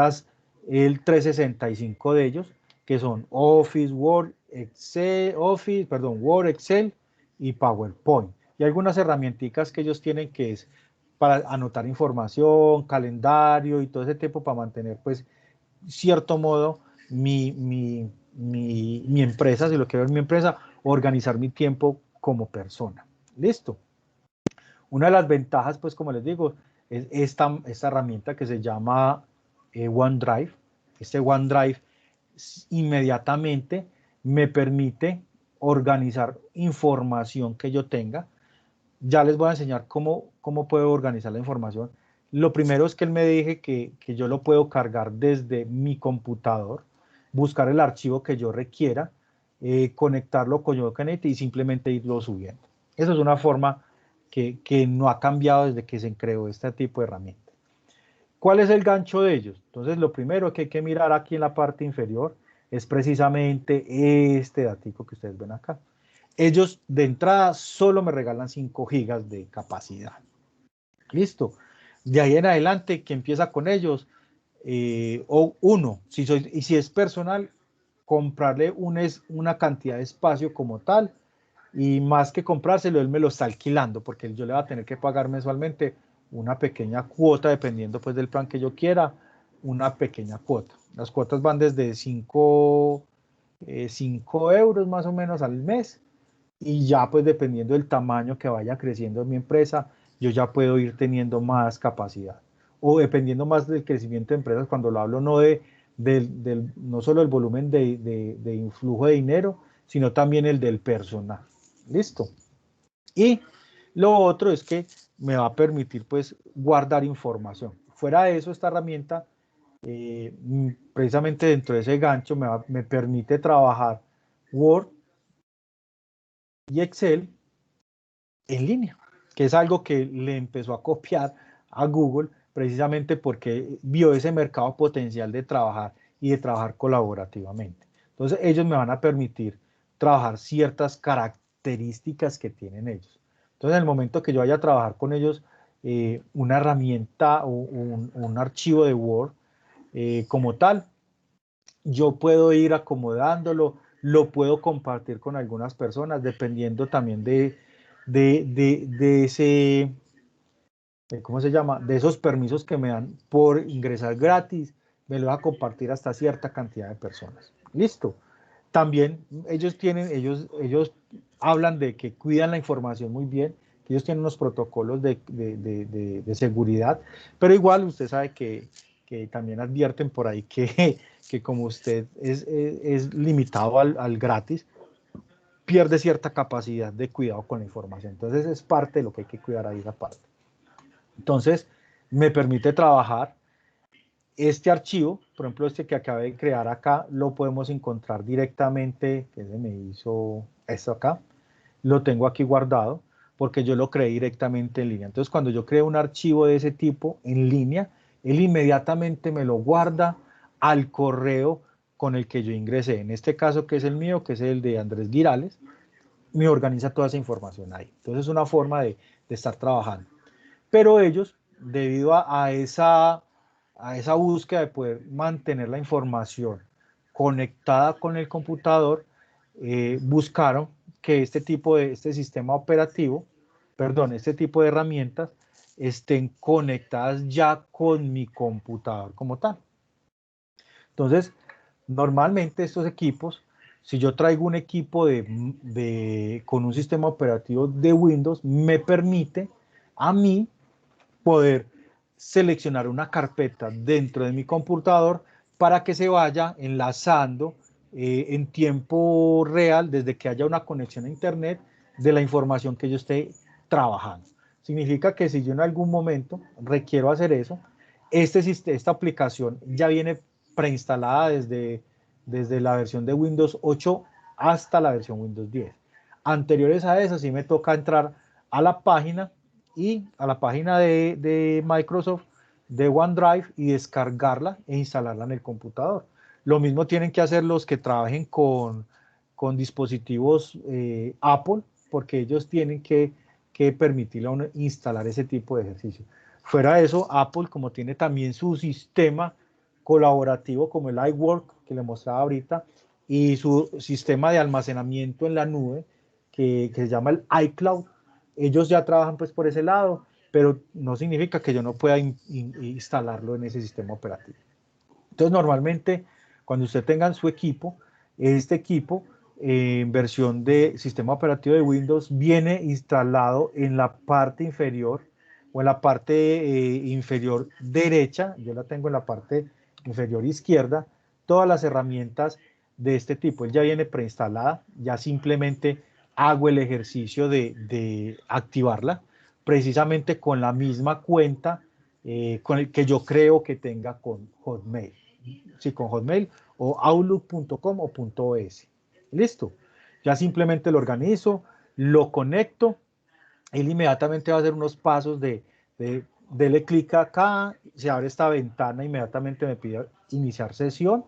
el 365 de ellos, que son Word, Excel y PowerPoint. Y algunas herramientas que ellos tienen que es para anotar información, calendario y todo ese tipo para mantener, pues, cierto modo, mi empresa, si lo quiero ver mi empresa, organizar mi tiempo como persona. Listo. Una de las ventajas, pues como les digo, es esta herramienta que se llama OneDrive. Este OneDrive inmediatamente me permite organizar información que yo tenga. Ya les voy a enseñar cómo puedo organizar la información. Lo primero es que él me dije que yo lo puedo cargar desde mi computador, buscar el archivo que yo requiera, conectarlo con Yosemite y simplemente irlo subiendo. Esa es una forma que no ha cambiado desde que se creó este tipo de herramienta. ¿Cuál es el gancho de ellos? Entonces, lo primero que hay que mirar aquí en la parte inferior es precisamente este datico que ustedes ven acá. Ellos de entrada solo me regalan 5 gigas de capacidad. Listo. De ahí en adelante, que empieza con ellos, o uno, si es personal, comprarle una cantidad de espacio como tal, y más que comprárselo, él me lo está alquilando, porque yo le voy a tener que pagar mensualmente una pequeña cuota, dependiendo pues del plan que yo quiera, una pequeña cuota. Las cuotas van desde 5 euros más o menos al mes, y ya pues dependiendo del tamaño que vaya creciendo mi empresa, yo ya puedo ir teniendo más capacidad. O dependiendo más del crecimiento de empresas, cuando lo hablo no no solo el volumen de influjo de dinero, sino también el del personal. Listo. Y lo otro es que me va a permitir pues guardar información. Fuera de eso, esta herramienta, precisamente dentro de ese gancho, me permite trabajar Word y Excel en línea, que es algo que le empezó a copiar a Google precisamente porque vio ese mercado potencial de trabajar y de trabajar colaborativamente. Entonces ellos me van a permitir trabajar ciertas características que tienen ellos. Entonces en el momento que yo vaya a trabajar con ellos, una herramienta o un archivo de Word como tal, yo puedo ir acomodándolo, lo puedo compartir con algunas personas, dependiendo también de ese, ¿cómo se llama? De esos permisos que me dan por ingresar gratis, me lo va a compartir hasta cierta cantidad de personas. Listo. También ellos hablan de que cuidan la información muy bien, que ellos tienen unos protocolos de seguridad, pero igual usted sabe que también advierten por ahí que como usted es limitado al gratis, pierde cierta capacidad de cuidado con la información. Entonces es parte de lo que hay que cuidar ahí esa parte. Entonces me permite trabajar este archivo, por ejemplo este que acabé de crear acá, lo podemos encontrar directamente, que se me hizo esto acá, lo tengo aquí guardado porque yo lo creé directamente en línea. Entonces cuando yo creo un archivo de ese tipo en línea, él inmediatamente me lo guarda al correo con el que yo ingresé. En este caso, que es el mío, que es el de Andrés Girales, me organiza toda esa información ahí. Entonces es una forma de estar trabajando. Pero ellos, debido a esa búsqueda de poder mantener la información conectada con el computador, buscaron que este sistema operativo, perdón, este tipo de herramientas estén conectadas ya con mi computador como tal. Entonces, normalmente estos equipos, si yo traigo un equipo con un sistema operativo de Windows, me permite a mí poder seleccionar una carpeta dentro de mi computador para que se vaya enlazando en tiempo real, desde que haya una conexión a internet, de la información que yo esté trabajando. Significa que si yo en algún momento requiero hacer eso, esta aplicación ya viene preinstalada desde la versión de Windows 8 hasta la versión Windows 10. Anteriores a eso, sí me toca entrar a la página de Microsoft, de OneDrive, y descargarla e instalarla en el computador. Lo mismo tienen que hacer los que trabajen con dispositivos Apple, porque ellos tienen que permitirle a uno instalar ese tipo de ejercicio. Fuera de eso, Apple, como tiene también su sistema colaborativo como el iWork, que le mostraba ahorita, y su sistema de almacenamiento en la nube, que se llama el iCloud, ellos ya trabajan pues por ese lado, pero no significa que yo no pueda instalarlo en ese sistema operativo. Entonces, normalmente, cuando usted tenga su equipo, este equipo en versión de sistema operativo de Windows viene instalado en la parte inferior o en la parte inferior derecha. Yo la tengo en la parte inferior izquierda, todas las herramientas de este tipo. Él ya viene preinstalada, ya simplemente hago el ejercicio de activarla, precisamente con la misma cuenta con el que yo creo que tenga con Hotmail. Sí, con Hotmail o outlook.com o .es. Listo. Ya simplemente lo organizo, lo conecto. Él inmediatamente va a hacer unos pasos dele clic acá, se abre esta ventana, inmediatamente me pide iniciar sesión.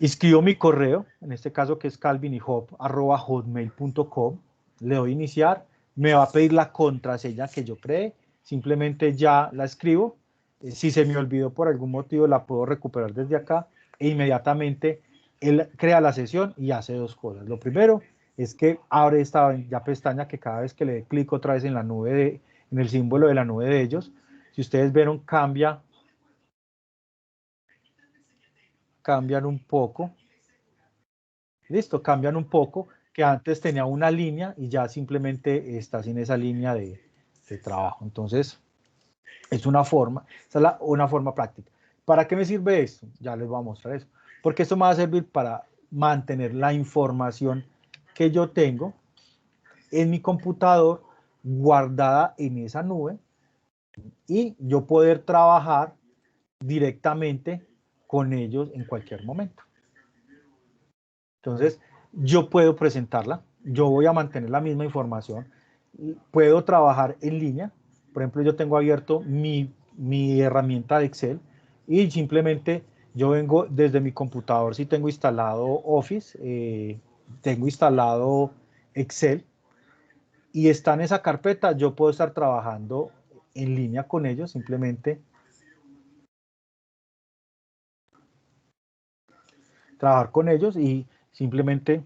Escribo mi correo, en este caso que es calvinyhop@hotmail.com, le doy iniciar, me va a pedir la contraseña que yo cree, simplemente ya la escribo, si se me olvidó por algún motivo la puedo recuperar desde acá e inmediatamente él crea la sesión y hace dos cosas. Lo primero es que abre esta ya pestaña que cada vez que le dé clic otra vez en la nube, en el símbolo de la nube de ellos, si ustedes vieron cambian un poco. Listo, cambian un poco, que antes tenía una línea y ya simplemente está sin esa línea de trabajo. Entonces, es una forma, esa es una forma práctica. ¿Para qué me sirve esto? Ya les voy a mostrar eso. Porque esto me va a servir para mantener la información que yo tengo en mi computador guardada en esa nube y yo poder trabajar directamente con ellos en cualquier momento. Entonces, yo puedo presentarla, yo voy a mantener la misma información, puedo trabajar en línea. Por ejemplo, yo tengo abierto mi herramienta de Excel y simplemente yo vengo desde mi computador, si tengo instalado Office, tengo instalado Excel y está en esa carpeta, yo puedo estar trabajando en línea con ellos, simplemente trabajar con ellos y simplemente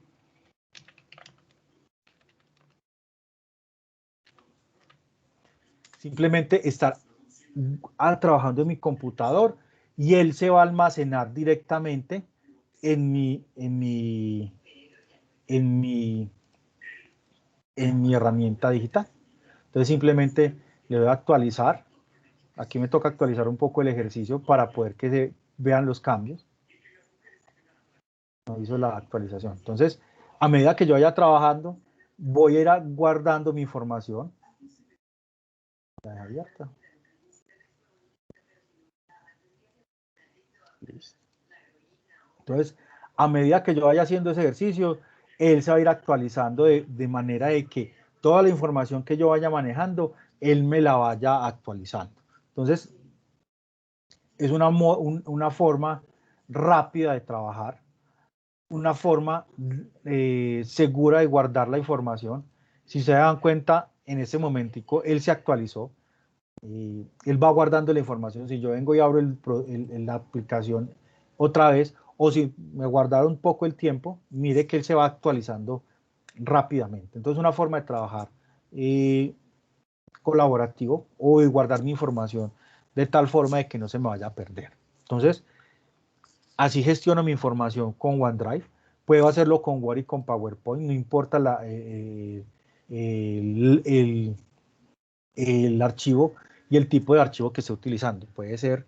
estar trabajando en mi computador y él se va a almacenar directamente en mi herramienta digital. Entonces simplemente le doy a actualizar. Aquí me toca actualizar un poco el ejercicio para poder que se vean los cambios. No hizo la actualización. Entonces, a medida que yo vaya trabajando, voy a ir guardando mi información. Está abierta. Listo. Entonces, a medida que yo vaya haciendo ese ejercicio, él se va a ir actualizando de manera de que toda la información que yo vaya manejando, él me la vaya actualizando. Entonces, es una forma rápida de trabajar, una forma segura de guardar la información. Si se dan cuenta, en ese momentico, él se actualizó. Él va guardando la información. Si yo vengo y abro la aplicación otra vez, o si me guardaron un poco el tiempo, mire que él se va actualizando rápidamente. Entonces, una forma de trabajar colaborativo o de guardar mi información de tal forma de que no se me vaya a perder. Entonces, así gestiono mi información con OneDrive. Puedo hacerlo con Word y con PowerPoint, no importa el archivo y el tipo de archivo que esté utilizando. Puede ser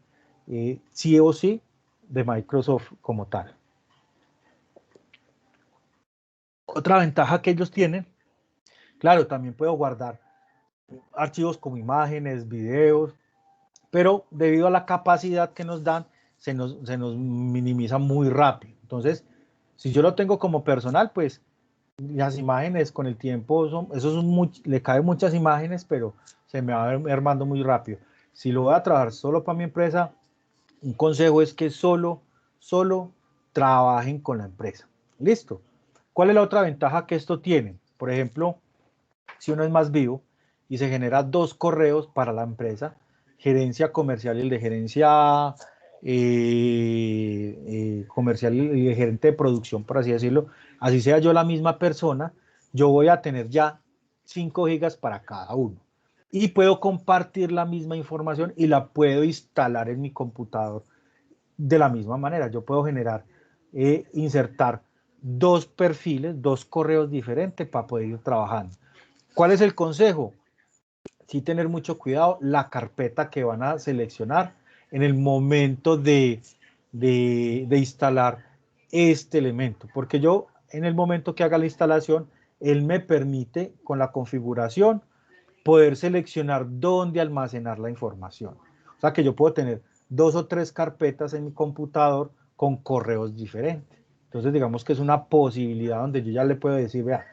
sí o sí de Microsoft como tal. Otra ventaja que ellos tienen, claro, también puedo guardar archivos como imágenes, videos, pero debido a la capacidad que nos dan, se nos minimiza muy rápido. Entonces, si yo lo tengo como personal, pues las imágenes con el tiempo, le caen muchas imágenes, pero se me va armando muy rápido. Si lo voy a trabajar solo para mi empresa, un consejo es que solo trabajen con la empresa. Listo. ¿Cuál es la otra ventaja que esto tiene? Por ejemplo, si uno es más vivo y se genera dos correos para la empresa, gerencia comercial y el de gerencia comercial y el gerente de producción, por así decirlo, así sea yo la misma persona, yo voy a tener ya 5 gigas para cada uno. Y puedo compartir la misma información y la puedo instalar en mi computador de la misma manera. Yo puedo generar, insertar dos perfiles, dos correos diferentes para poder ir trabajando. ¿Cuál es el consejo? Sí tener mucho cuidado la carpeta que van a seleccionar en el momento de instalar este elemento, porque yo en el momento que haga la instalación, él me permite con la configuración poder seleccionar dónde almacenar la información. O sea que yo puedo tener 2 o 3 carpetas en mi computador con correos diferentes. Entonces digamos que es una posibilidad donde yo ya le puedo decir, vea,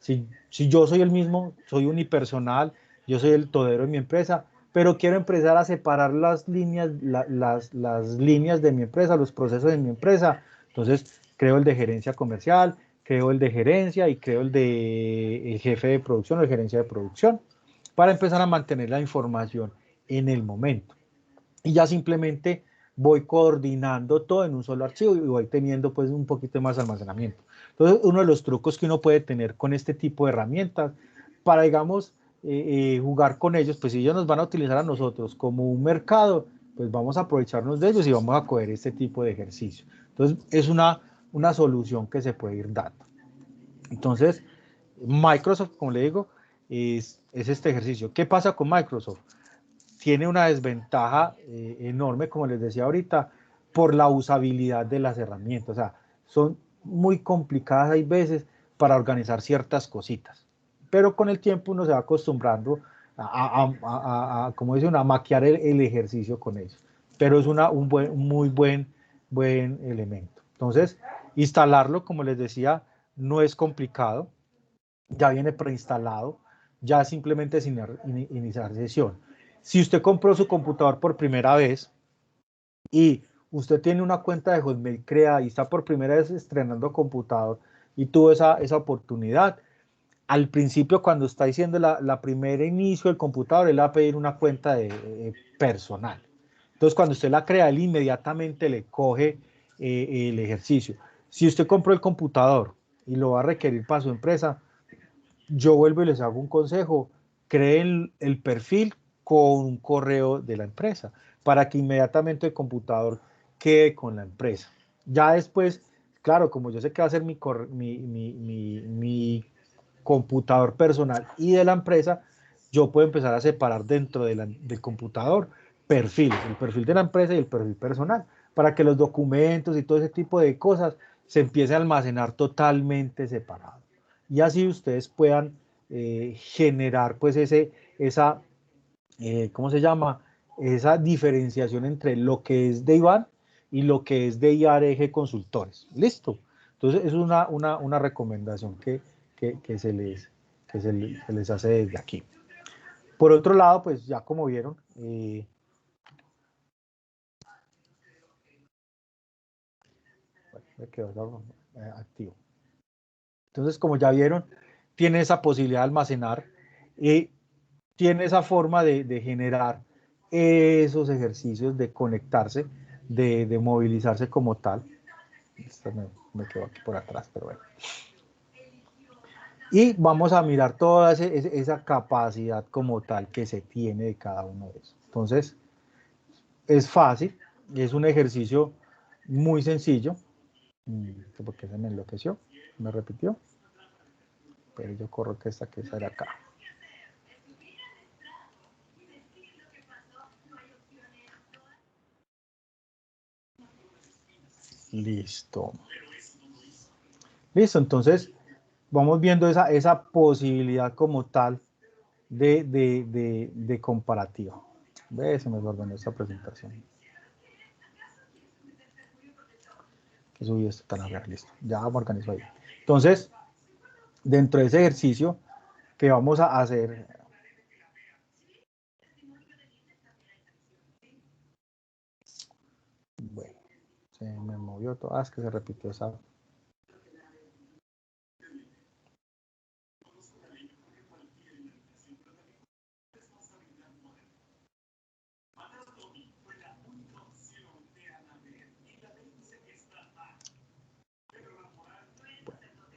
si yo soy el mismo, soy unipersonal, yo soy el todero de mi empresa, pero quiero empezar a separar las líneas, las líneas de mi empresa, los procesos de mi empresa. Entonces creo el de gerencia comercial, creo el de gerencia y creo el de el jefe de producción o el gerencia de producción para empezar a mantener la información en el momento. Y ya simplemente voy coordinando todo en un solo archivo y voy teniendo pues un poquito más almacenamiento. Entonces, uno de los trucos que uno puede tener con este tipo de herramientas para, digamos, jugar con ellos, pues si ellos nos van a utilizar a nosotros como un mercado, pues vamos a aprovecharnos de ellos y vamos a coger este tipo de ejercicio. Entonces, es una solución que se puede ir dando. Entonces, Microsoft, como le digo, es este ejercicio. ¿Qué pasa con Microsoft? Tiene una desventaja enorme, como les decía ahorita, por la usabilidad de las herramientas. O sea, son muy complicadas hay veces para organizar ciertas cositas. Pero con el tiempo uno se va acostumbrando como dice uno, a maquiar el ejercicio con ellos. Pero es un muy buen elemento. Entonces, instalarlo, como les decía, no es complicado. Ya viene preinstalado, ya simplemente es iniciar sesión. Si usted compró su computador por primera vez y usted tiene una cuenta de Hotmail creada y está por primera vez estrenando computador y tuvo esa oportunidad, al principio cuando está haciendo la primera inicio del computador, él va a pedir una cuenta personal. Entonces cuando usted la crea, él inmediatamente le coge el ejercicio. Si usted compró el computador y lo va a requerir para su empresa, yo vuelvo y les hago un consejo, creen el perfil con un correo de la empresa para que inmediatamente el computador quede con la empresa. Ya después, claro, como yo sé que va a ser mi computador personal y de la empresa, yo puedo empezar a separar dentro del computador perfiles, el perfil de la empresa y el perfil personal, para que los documentos y todo ese tipo de cosas se empiecen a almacenar totalmente separados. Y así ustedes puedan generar pues ¿cómo se llama? Esa diferenciación entre lo que es de Iván y lo que es de IARG Consultores. ¿Listo? Entonces, es una recomendación que se les hace desde aquí. Por otro lado, pues ya como vieron, me quedó activo. Entonces, como ya vieron, tiene esa posibilidad de almacenar y tiene esa forma de generar esos ejercicios de conectarse, de movilizarse como tal. Esto me quedó aquí por atrás, pero bueno. Y vamos a mirar toda esa capacidad como tal que se tiene de cada uno de esos. Entonces, es fácil, es un ejercicio muy sencillo. ¿Por qué se me enloqueció? Me repitió. Pero yo corro que esa era acá. Listo. Listo, entonces vamos viendo esa posibilidad como tal de comparativa. Ve, se me ordenó esta presentación. Que subí esto tan a ver, listo. Ya me organizo ahí. Entonces, dentro de ese ejercicio que vamos a hacer. Bueno, se me movió todo. Es que se repitió esa.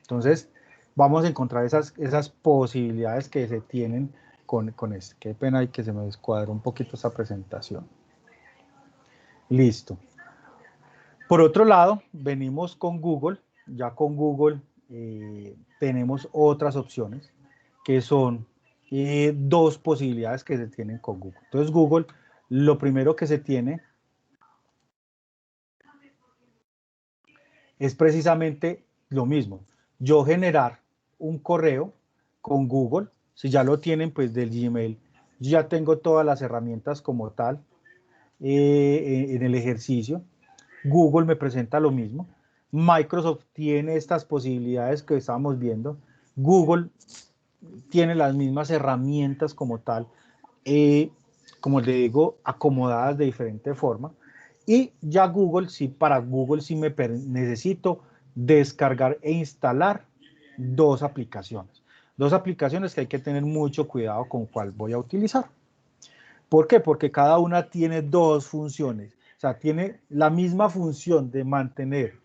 Entonces, vamos a encontrar esas posibilidades que se tienen con esto. Qué pena y que se me descuadró un poquito esta presentación. Listo. Por otro lado, venimos con Google. Ya con Google tenemos otras opciones que son dos posibilidades que se tienen con Google. Entonces, Google, lo primero que se tiene es precisamente lo mismo. Yo generar un correo con Google, si ya lo tienen pues del Gmail, yo ya tengo todas las herramientas como tal en el ejercicio. Google me presenta lo mismo. Microsoft tiene estas posibilidades que estábamos viendo. Google tiene las mismas herramientas como tal, como le digo, acomodadas de diferente forma. Y ya Google, sí, para Google sí necesito descargar e instalar dos aplicaciones. Dos aplicaciones que hay que tener mucho cuidado con cuál voy a utilizar. ¿Por qué? Porque cada una tiene dos funciones. O sea, tiene la misma función de mantener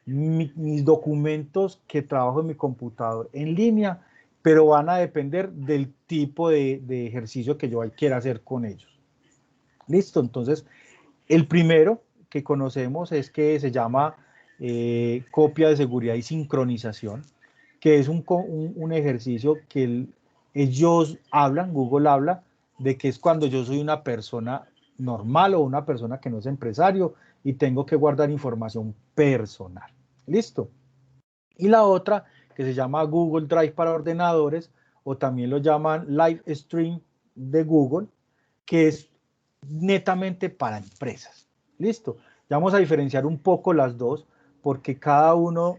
mis documentos que trabajo en mi computador en línea, pero van a depender del tipo de ejercicio que yo quiera hacer con ellos. Listo, entonces el primero que conocemos es que se llama copia de seguridad y sincronización, que es un ejercicio que ellos hablan, Google habla, de que es cuando yo soy una persona normal o una persona que no es empresario y tengo que guardar información personal. ¿Listo? Y la otra, que se llama Google Drive para ordenadores, o también lo llaman Live Stream de Google, que es netamente para empresas. ¿Listo? Ya vamos a diferenciar un poco las dos, porque cada uno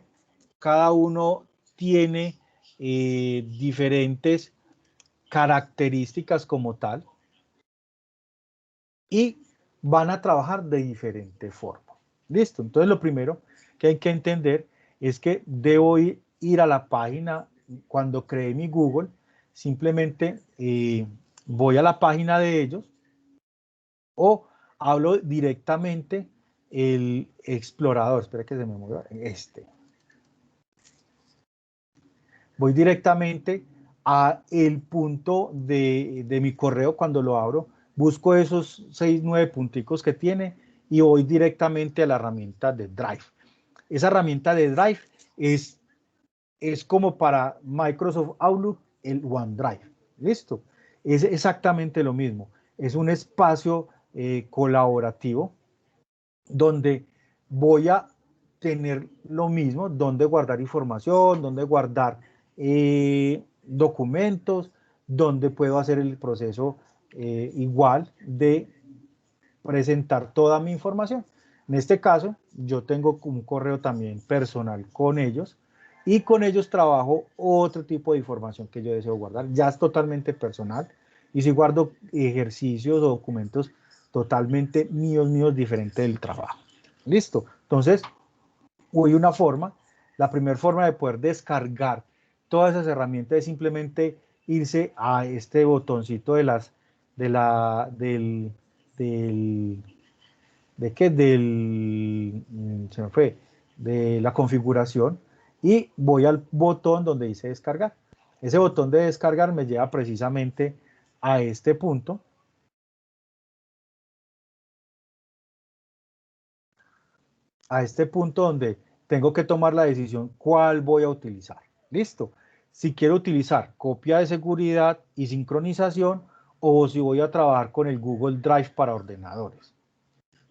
tiene diferentes características como tal y van a trabajar de diferente forma. ¿Listo? Entonces lo primero que hay que entender es que debo ir a la página, cuando creé mi Google, simplemente voy a la página de ellos o hablo directamente el explorador. Espera que se me mueva voy directamente a el punto de mi correo cuando lo abro, busco esos 6, 9 punticos que tiene y voy directamente a la herramienta de Drive. Esa herramienta de Drive es como para Microsoft Outlook el OneDrive. ¿Listo? Es exactamente lo mismo. Es un espacio colaborativo donde voy a tener lo mismo, donde guardar información, donde guardar documentos, donde puedo hacer el proceso igual de presentar toda mi información. En este caso, yo tengo un correo también personal con ellos y con ellos trabajo otro tipo de información que yo deseo guardar. Ya es totalmente personal y si guardo ejercicios o documentos totalmente míos, diferente del trabajo. Listo. Entonces, hay una forma. La primera forma de poder descargar todas esas herramientas es simplemente irse a este botoncito de las, de la, del, ¿de qué? Se me fue, de la configuración y voy al botón donde dice descargar. Ese botón de descargar me lleva precisamente a este punto. A este punto donde tengo que tomar la decisión cuál voy a utilizar. Listo. Si quiero utilizar copia de seguridad y sincronización o si voy a trabajar con el Google Drive para ordenadores.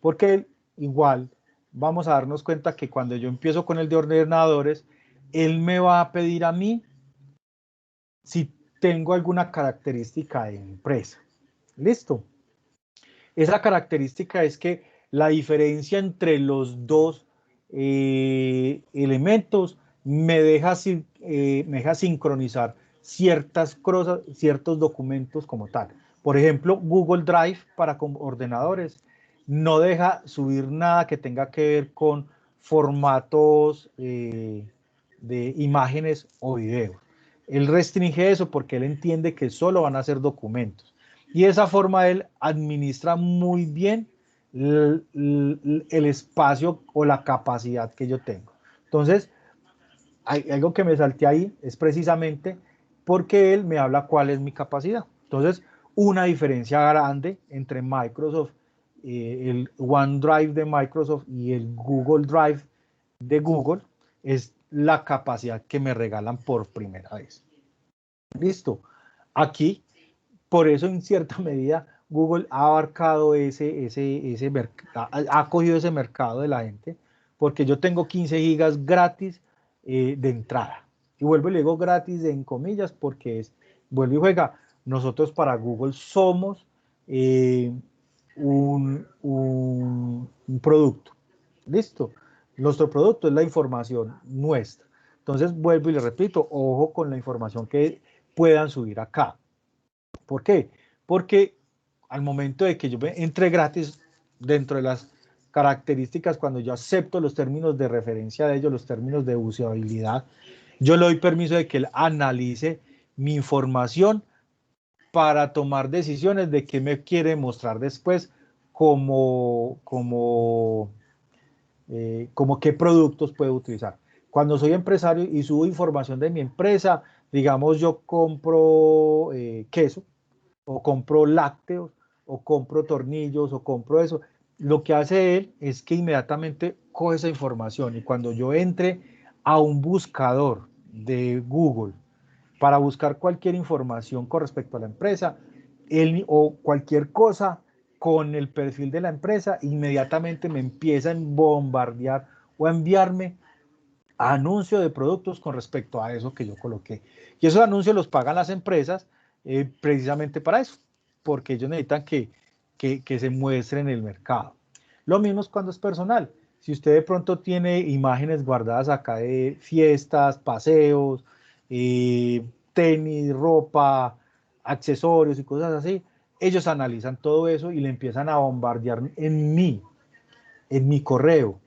Porque igual vamos a darnos cuenta que cuando yo empiezo con el de ordenadores, él me va a pedir a mí si tengo alguna característica de empresa. Listo. Esa característica es que la diferencia entre los dos elementos me deja sincronizar ciertas cosas, ciertos documentos como tal. Por ejemplo, Google Drive para ordenadores no deja subir nada que tenga que ver con formatos de imágenes o videos. Él restringe eso porque él entiende que solo van a ser documentos. Y de esa forma él administra muy bien el espacio o la capacidad que yo tengo. Entonces, hay algo que me salté ahí es precisamente porque él me habla cuál es mi capacidad. Entonces, una diferencia grande entre Microsoft, el OneDrive de Microsoft y el Google Drive de Google es la capacidad que me regalan por primera vez. Listo. Aquí, por eso en cierta medida, Google ha abarcado ese mercado, ha cogido ese mercado de la gente, porque yo tengo 15 gigas gratis de entrada. Y vuelvo y le digo gratis en comillas, porque vuelvo y juega, nosotros para Google somos un producto. ¿Listo? Nuestro producto es la información nuestra. Entonces, vuelvo y le repito, ojo con la información que puedan subir acá. ¿Por qué? Porque al momento de que yo me entre gratis dentro de las características, cuando yo acepto los términos de referencia de ellos, los términos de usabilidad, yo le doy permiso de que él analice mi información para tomar decisiones de qué me quiere mostrar después, como qué productos puedo utilizar. Cuando soy empresario y subo información de mi empresa, digamos yo compro queso, o compro lácteos, o compro tornillos, o compro eso, lo que hace él es que inmediatamente coge esa información y cuando yo entre a un buscador de Google para buscar cualquier información con respecto a la empresa o cualquier cosa con el perfil de la empresa, inmediatamente me empieza a bombardear o a enviarme anuncios de productos con respecto a eso que yo coloqué. Y esos anuncios los pagan las empresas precisamente para eso, porque ellos necesitan que se muestre en el mercado. Lo mismo es cuando es personal. Si usted de pronto tiene imágenes guardadas acá de fiestas, paseos, tenis, ropa, accesorios y cosas así, ellos analizan todo eso y le empiezan a bombardear en mi correo,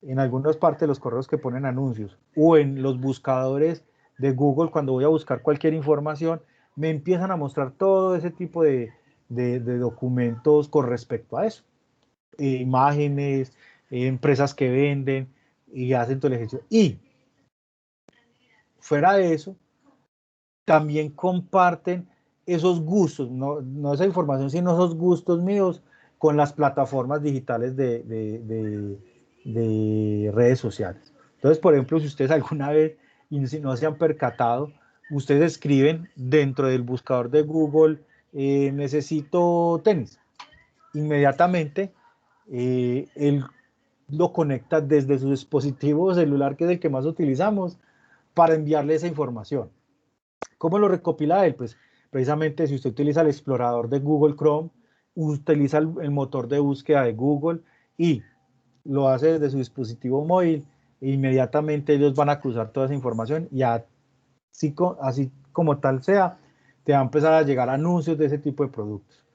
en algunas partes de los correos que ponen anuncios o en los buscadores de Google, cuando voy a buscar cualquier información, me empiezan a mostrar todo ese tipo de documentos con respecto a eso. Imágenes, empresas que venden y hacen todo el ejercicio. Y fuera de eso, también comparten esos gustos, no esa información, sino esos gustos míos con las plataformas digitales de redes sociales. Entonces, por ejemplo, si ustedes alguna vez, y si no se han percatado, ustedes escriben dentro del buscador de Google, necesito tenis. Inmediatamente, él lo conecta desde su dispositivo celular, que es el que más utilizamos, para enviarle esa información. ¿Cómo lo recopila él? Pues precisamente si usted utiliza el explorador de Google Chrome, utiliza el motor de búsqueda de Google y lo hace desde su dispositivo móvil, e inmediatamente ellos van a cruzar toda esa información y así como tal sea, te va a empezar a llegar anuncios de ese tipo de productos.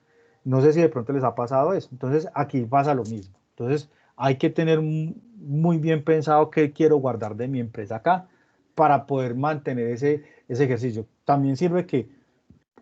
No sé si de pronto les ha pasado eso. Entonces aquí pasa lo mismo. Entonces hay que tener muy bien pensado qué quiero guardar de mi empresa acá para poder mantener ese ejercicio. También sirve que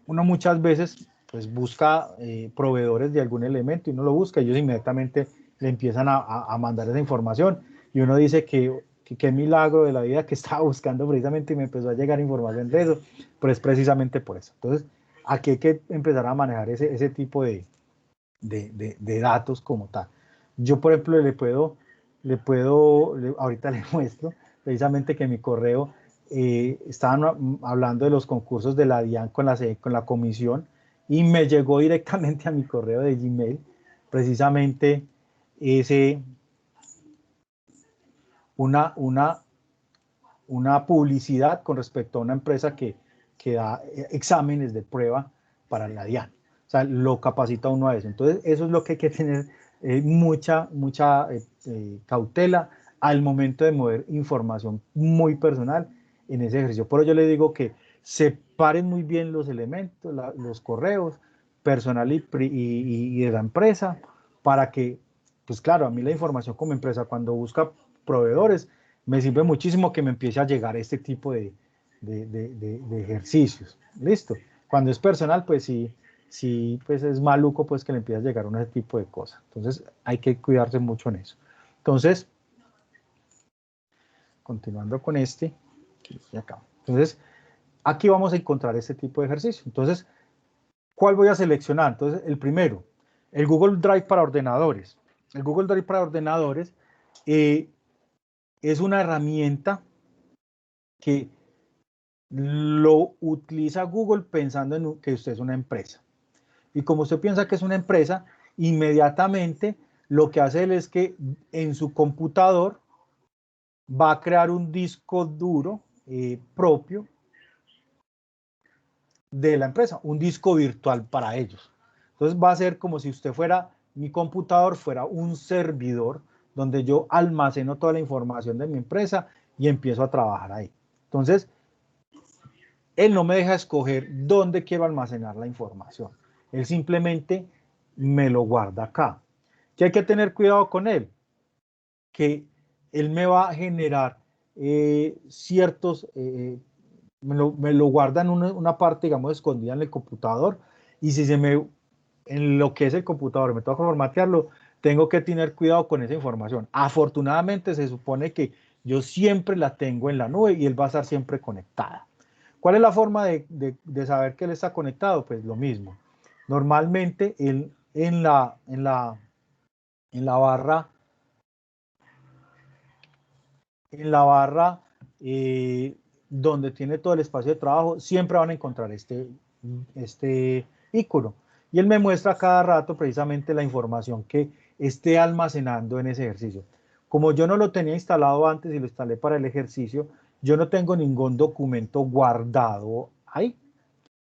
uno muchas veces pues busca proveedores de algún elemento y uno lo busca y ellos inmediatamente le empiezan a mandar esa información y uno dice que qué milagro de la vida que estaba buscando precisamente y me empezó a llegar información de eso, pero es precisamente por eso. Entonces aquí hay que empezar a manejar ese tipo de datos como tal. Yo, por ejemplo, ahorita le muestro precisamente que en mi correo estaban hablando de los concursos de la DIAN con la comisión y me llegó directamente a mi correo de Gmail precisamente una publicidad con respecto a una empresa que da exámenes de prueba para la DIAN. O sea, lo capacita uno a eso. Entonces, eso es lo que hay que tener mucha cautela al momento de mover información muy personal en ese ejercicio. Por eso yo le digo que separen muy bien los elementos, los correos personal y de la empresa, para que, pues claro, a mí la información como empresa, cuando busca proveedores, me sirve muchísimo que me empiece a llegar este tipo de ejercicios. ¿Listo? Cuando es personal, pues sí, pues es maluco pues que le empiece a llegar ese tipo de cosas. Entonces hay que cuidarse mucho en eso. Entonces, continuando con este, entonces aquí vamos a encontrar este tipo de ejercicio. Entonces, ¿cuál voy a seleccionar? Entonces, el primero, el Google Drive para ordenadores. El Google Drive para ordenadores es una herramienta que lo utiliza Google pensando en que usted es una empresa. Y como usted piensa que es una empresa, inmediatamente lo que hace él es que en su computador va a crear un disco duro propio de la empresa, un disco virtual para ellos. Entonces va a ser como si usted fuera mi computador fuera un servidor donde yo almaceno toda la información de mi empresa y empiezo a trabajar ahí. Entonces, él no me deja escoger dónde quiero almacenar la información. Él simplemente me lo guarda acá. ¿Qué hay que tener cuidado con él? Que él me va a generar ciertos, me lo guarda en una parte, digamos, escondida en el computador, y si se me, en lo que es el computador, me toca formatearlo, tengo que tener cuidado con esa información. Afortunadamente se supone que yo siempre la tengo en la nube y él va a estar siempre conectada. ¿Cuál es la forma de saber que él está conectado? Pues lo mismo. Normalmente él en la barra eh, donde tiene todo el espacio de trabajo, siempre van a encontrar este icono. Y él me muestra cada rato precisamente la información que esté almacenando en ese ejercicio. Como yo no lo tenía instalado antes y lo instalé para el ejercicio, yo no tengo ningún documento guardado ahí.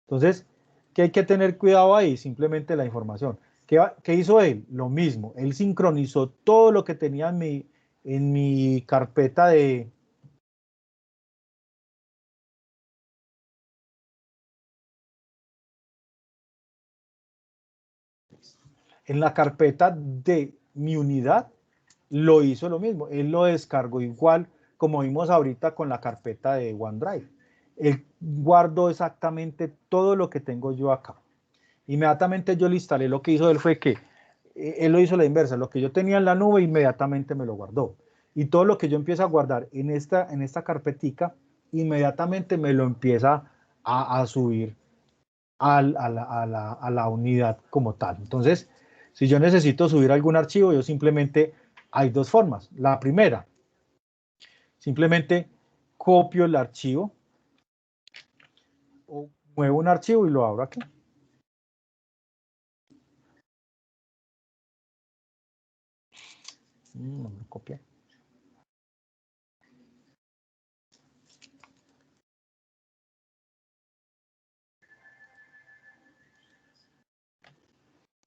Entonces, ¿qué hay que tener cuidado ahí? Simplemente la información. ¿Qué hizo él? Lo mismo. Él sincronizó todo lo que tenía en mi carpeta en la carpeta de mi unidad, lo hizo lo mismo. Él lo descargó igual como vimos ahorita con la carpeta de OneDrive. Él guardó exactamente todo lo que tengo yo acá. Inmediatamente yo le instalé, lo que hizo él fue que él lo hizo la inversa, lo que yo tenía en la nube inmediatamente me lo guardó. Y todo lo que yo empiezo a guardar en esta carpetica, inmediatamente me lo empieza a subir a la unidad como tal. Entonces, si yo necesito subir algún archivo, yo simplemente, hay dos formas. La primera, simplemente copio el archivo o muevo un archivo y lo abro aquí. No me copié.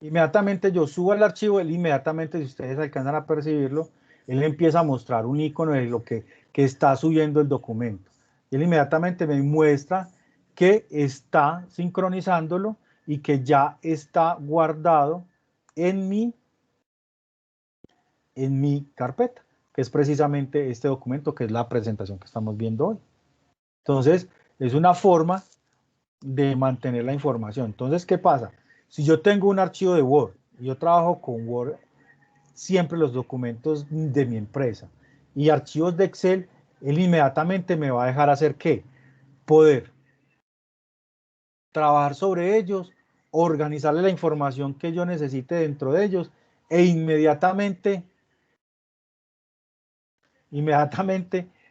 Inmediatamente yo subo el archivo, él inmediatamente, si ustedes alcanzan a percibirlo, él empieza a mostrar un icono de lo que está subiendo el documento. Y él inmediatamente me muestra que está sincronizándolo y que ya está guardado en mi carpeta, que es precisamente este documento, que es la presentación que estamos viendo hoy. Entonces, es una forma de mantener la información. Entonces, ¿qué pasa? Si yo tengo un archivo de Word, yo trabajo con Word, siempre los documentos de mi empresa y archivos de Excel, él inmediatamente me va a dejar hacer ¿qué? Poder trabajar sobre ellos, organizarle la información que yo necesite dentro de ellos e inmediatamente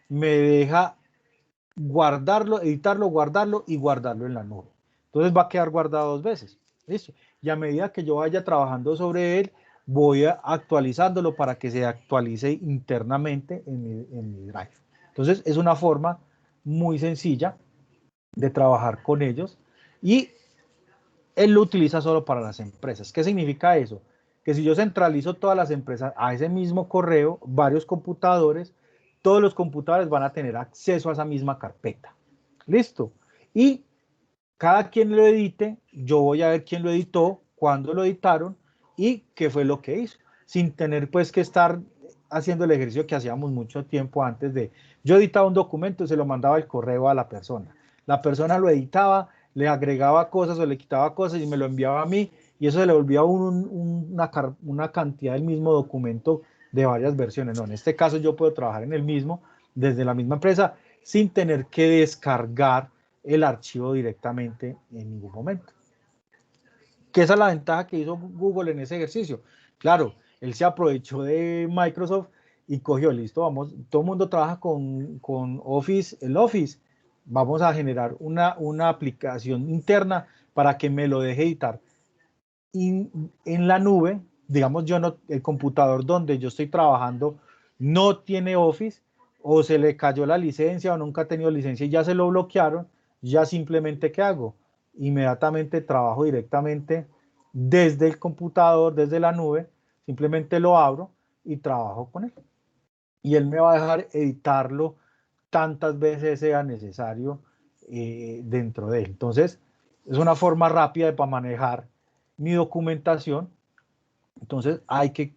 me deja guardarlo, editarlo, guardarlo y guardarlo en la nube. Entonces va a quedar guardado dos veces. ¿Listo? Y a medida que yo vaya trabajando sobre él, voy actualizándolo para que se actualice internamente en mi Drive. Entonces es una forma muy sencilla de trabajar con ellos y él lo utiliza solo para las empresas. ¿Qué significa eso? Que si yo centralizo todas las empresas a ese mismo correo, varios computadores, todos los computadores van a tener acceso a esa misma carpeta. ¿Listo? Y cada quien lo edite, yo voy a ver quién lo editó, cuándo lo editaron y qué fue lo que hizo, sin tener pues que estar haciendo el ejercicio que hacíamos mucho tiempo antes de, yo editaba un documento y se lo mandaba el correo a la persona lo editaba, le agregaba cosas o le quitaba cosas y me lo enviaba a mí y eso se le volvía una cantidad del mismo documento de varias versiones. No, en este caso yo puedo trabajar en el mismo, desde la misma empresa, sin tener que descargar el archivo directamente en ningún momento. Que esa es la ventaja que hizo Google en ese ejercicio. Claro, él se aprovechó de Microsoft y cogió, listo, vamos, todo el mundo trabaja con Office, el Office, vamos a generar una aplicación interna para que me lo deje editar en la nube. Digamos, yo no, el computador donde yo estoy trabajando no tiene Office, o se le cayó la licencia o nunca ha tenido licencia y ya se lo bloquearon, ya simplemente ¿qué hago? Inmediatamente trabajo directamente desde el computador, desde la nube, simplemente lo abro y trabajo con él. Y él me va a dejar editarlo tantas veces sea necesario dentro de él. Entonces, es una forma rápida para manejar mi documentación. Entonces, hay que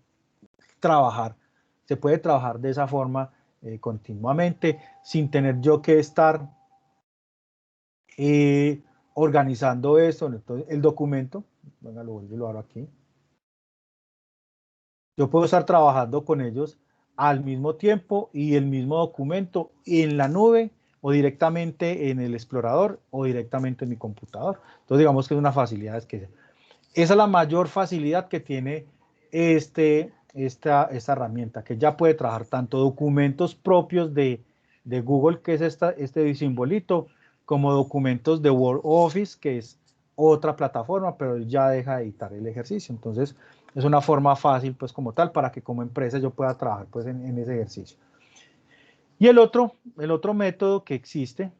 trabajar, se puede trabajar de esa forma continuamente, sin tener yo que estar organizando esto. Entonces, el documento, venga, lo vuelvo y lo abro aquí. Yo puedo estar trabajando con ellos al mismo tiempo y el mismo documento en la nube o directamente en el explorador o directamente en mi computador. Entonces, digamos que es una facilidad. Esa es la mayor facilidad que tiene esta herramienta, que ya puede trabajar tanto documentos propios de Google, que es este simbolito, como documentos de Word Office, que es otra plataforma, pero ya deja de editar el ejercicio. Entonces, es una forma fácil, pues como tal, para que como empresa yo pueda trabajar pues en ese ejercicio. Y el otro método que existe,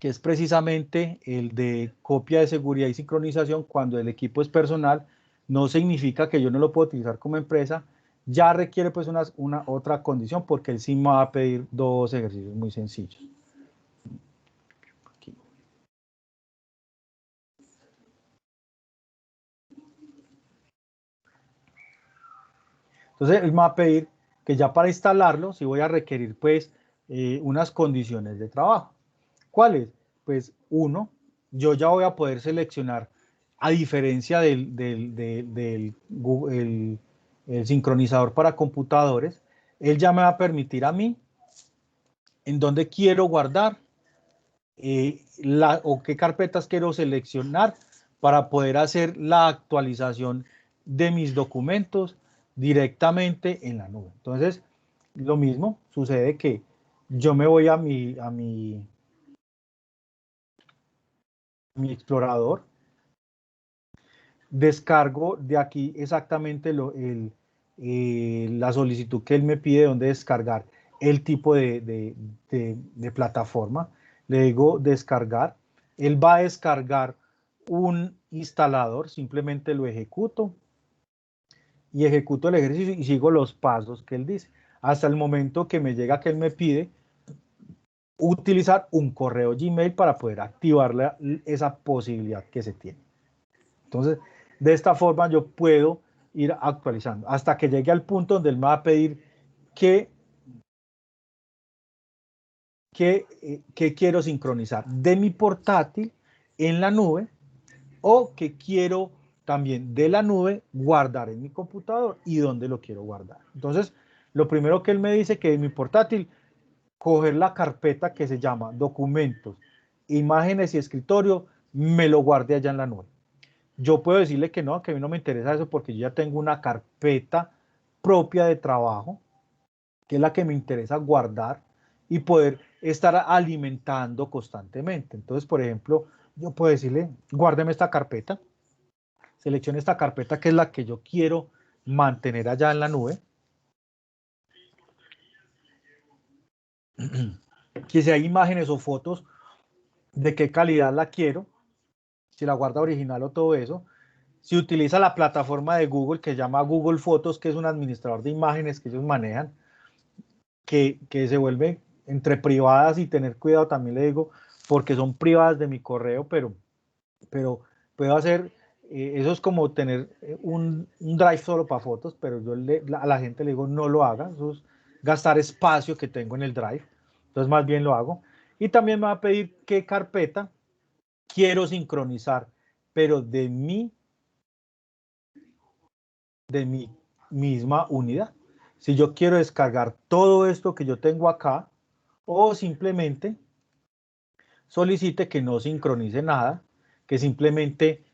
que es precisamente el de copia de seguridad y sincronización cuando el equipo es personal, no significa que yo no lo puedo utilizar como empresa, ya requiere pues una otra condición, porque él sí me va a pedir dos ejercicios muy sencillos. Aquí. Entonces él me va a pedir que ya para instalarlo, sí voy a requerir pues unas condiciones de trabajo. ¿Cuáles? Pues uno, yo ya voy a poder seleccionar, a diferencia del Google, el sincronizador para computadores, él ya me va a permitir a mí en dónde quiero guardar o qué carpetas quiero seleccionar para poder hacer la actualización de mis documentos directamente en la nube. Entonces, lo mismo sucede que yo me voy a mi explorador, descargo de aquí exactamente la solicitud que él me pide, donde descargar el tipo de plataforma. Le digo descargar. Él va a descargar un instalador, simplemente lo ejecuto y ejecuto el ejercicio y sigo los pasos que él dice. Hasta el momento que me llega que él me pide utilizar un correo Gmail para poder activar esa posibilidad que se tiene. Entonces, de esta forma yo puedo ir actualizando hasta que llegue al punto donde él me va a pedir qué quiero sincronizar de mi portátil en la nube o que quiero también de la nube guardar en mi computador y dónde lo quiero guardar. Entonces, lo primero que él me dice que de mi portátil, coger la carpeta que se llama documentos, imágenes y escritorio, me lo guarde allá en la nube. Yo puedo decirle que no, que a mí no me interesa eso porque yo ya tengo una carpeta propia de trabajo, que es la que me interesa guardar y poder estar alimentando constantemente. Entonces, por ejemplo, yo puedo decirle, guárdeme esta carpeta, seleccione esta carpeta que es la que yo quiero mantener allá en la nube. Que si hay imágenes o fotos, de qué calidad la quiero, si la guarda original o todo eso. Si utiliza la plataforma de Google que se llama Google Fotos, que es un administrador de imágenes que ellos manejan, que se vuelve entre privadas y tener cuidado también le digo, porque son privadas de mi correo, pero puedo hacer, eso es como tener un drive solo para fotos, pero yo a la gente le digo no lo haga, eso es gastar espacio que tengo en el drive, entonces más bien lo hago. Y también me va a pedir qué carpeta quiero sincronizar, pero de mi misma unidad. Si yo quiero descargar todo esto que yo tengo acá, o simplemente solicite que no sincronice nada, que simplemente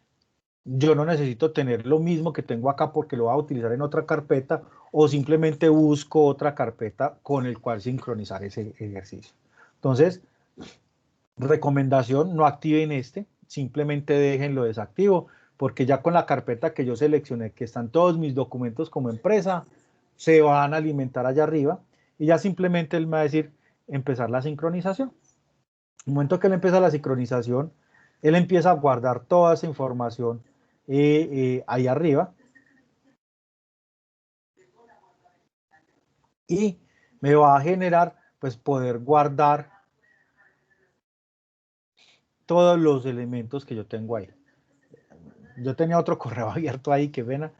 yo no necesito tener lo mismo que tengo acá porque lo voy a utilizar en otra carpeta, o simplemente busco otra carpeta con el cual sincronizar ese ejercicio. Entonces, recomendación, no activen simplemente déjenlo desactivo, porque ya con la carpeta que yo seleccioné, que están todos mis documentos como empresa, se van a alimentar allá arriba y ya simplemente él me va a decir empezar la sincronización. En el momento que él empieza la sincronización, él empieza a guardar toda esa información ahí arriba y me va a generar pues poder guardar todos los elementos que yo tengo ahí. Yo tenía otro correo abierto ahí, que pena,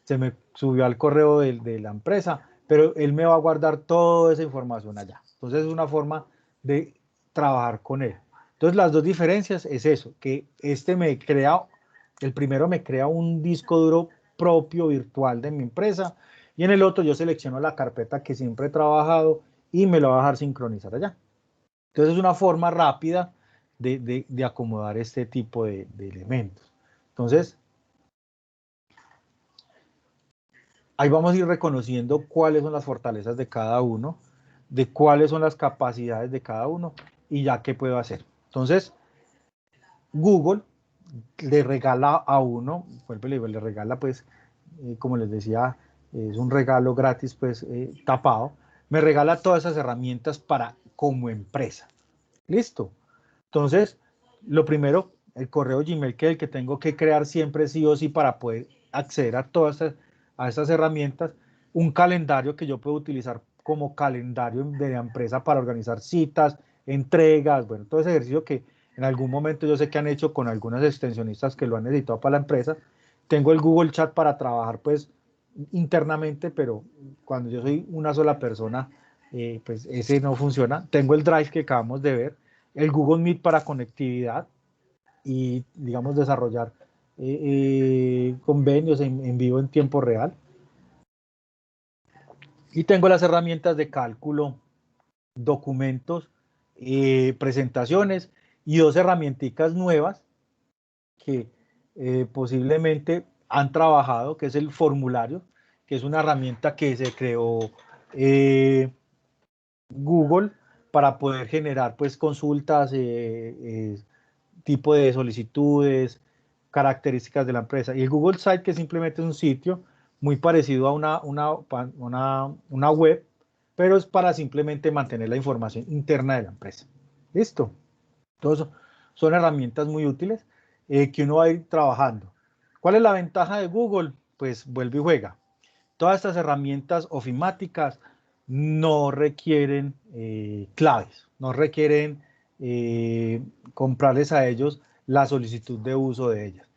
se me subió al correo de la empresa, pero él me va a guardar toda esa información allá. Entonces es una forma de trabajar con él. Entonces las dos diferencias es eso, que el primero me crea un disco duro propio virtual de mi empresa y en el otro yo selecciono la carpeta que siempre he trabajado y me lo va a dejar sincronizar allá. Entonces es una forma rápida de acomodar este tipo de elementos. Entonces, ahí vamos a ir reconociendo cuáles son las fortalezas de cada uno, de cuáles son las capacidades de cada uno y ya qué puedo hacer. Entonces, Google le regala a uno, le regala pues, como les decía, es un regalo gratis pues tapado, me regala todas esas herramientas para como empresa. Listo. Entonces, lo primero, el correo Gmail, que es el que tengo que crear siempre sí o sí para poder acceder a todas estas herramientas, un calendario que yo puedo utilizar como calendario de la empresa para organizar citas, entregas, bueno, todo ese ejercicio que en algún momento yo sé que han hecho con algunas extensionistas que lo han necesitado para la empresa. Tengo el Google Chat para trabajar pues internamente, pero cuando yo soy una sola persona, pues ese no funciona. Tengo el Drive que acabamos de ver, el Google Meet para conectividad y, digamos, desarrollar convenios en vivo en tiempo real. Y tengo las herramientas de cálculo, documentos, presentaciones y dos herramientas nuevas que posiblemente han trabajado, que es el formulario, que es una herramienta que se creó Google para poder generar pues consultas, tipo de solicitudes, características de la empresa. Y el Google Site, que simplemente es un sitio muy parecido a una web, pero es para simplemente mantener la información interna de la empresa. ¿Listo? Entonces, son herramientas muy útiles que uno va a ir trabajando. ¿Cuál es la ventaja de Google? Pues vuelve y juega. Todas estas herramientas ofimáticas no requieren claves, no requieren comprarles a ellos la solicitud de uso de ellas.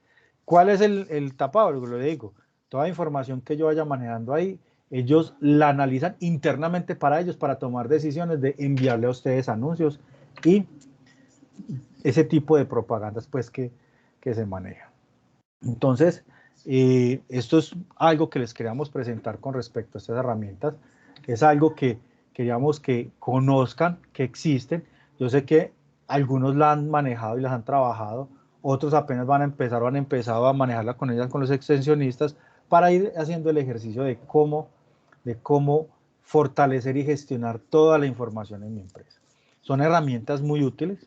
¿Cuál es el tapado? Lo digo, toda información que yo vaya manejando ahí, ellos la analizan internamente para ellos, para tomar decisiones de enviarle a ustedes anuncios y ese tipo de propagandas pues que se maneja. Entonces, esto es algo que les queríamos presentar con respecto a estas herramientas. Es algo que queríamos que conozcan, que existen. Yo sé que algunos la han manejado y las han trabajado, otros apenas van han empezado a manejarla con ellas, con los extensionistas, para ir haciendo el ejercicio de cómo fortalecer y gestionar toda la información en mi empresa. Son herramientas muy útiles,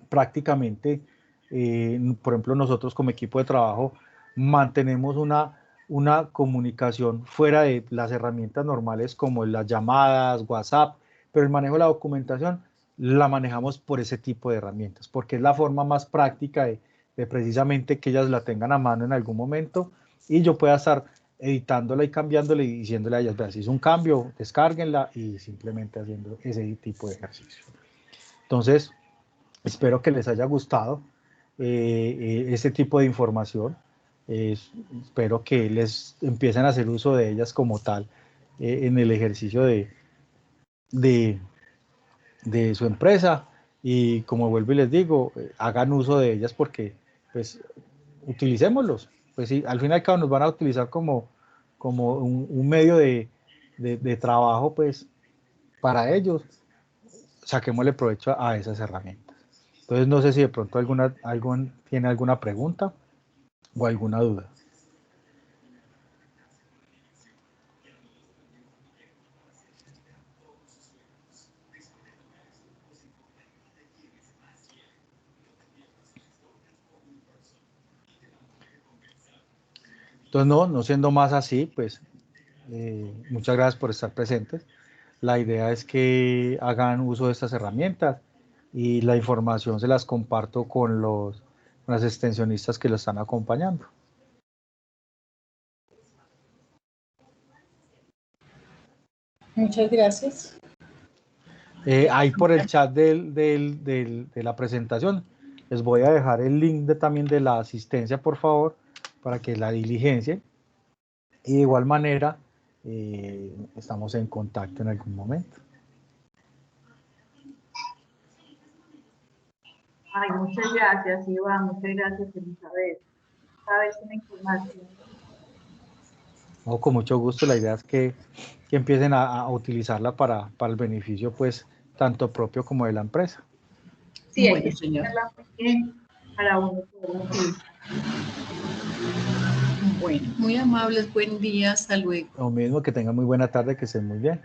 prácticamente, por ejemplo, nosotros como equipo de trabajo mantenemos una comunicación fuera de las herramientas normales como las llamadas, WhatsApp, pero el manejo de la documentación la manejamos por ese tipo de herramientas, porque es la forma más práctica de precisamente que ellas la tengan a mano en algún momento y yo pueda estar editándola y cambiándola y diciéndole a ellas, vean, si es un cambio, descárguenla y simplemente haciendo ese tipo de ejercicio. Entonces, espero que les haya gustado este tipo de información. Espero que les empiecen a hacer uso de ellas como tal en el ejercicio de, de su empresa y como vuelvo y les digo, hagan uso de ellas porque pues utilicémoslos. Pues sí, al fin y al cabo nos van a utilizar como un medio de trabajo pues para ellos. Saquémosle provecho a esas herramientas. Entonces, no sé si de pronto tiene alguna pregunta o alguna duda. Entonces, no siendo más así, pues muchas gracias por estar presentes. La idea es que hagan uso de estas herramientas y la información se las comparto con las extensionistas que lo están acompañando. Muchas gracias. Ahí por el chat de la presentación les voy a dejar el link también de la asistencia, por favor, para que la diligencien. Y de igual manera, estamos en contacto en algún momento. Ay, muchas gracias, Iván. Muchas gracias, Elizabeth. Sabes una información. No, con mucho gusto. La idea es que empiecen a utilizarla para el beneficio, pues, tanto propio como de la empresa. Sí, hay que hacerla muy bien para uno poder utilizar. Bueno, muy amables, buen día, hasta luego. Lo mismo, que tengan muy buena tarde, que estén muy bien.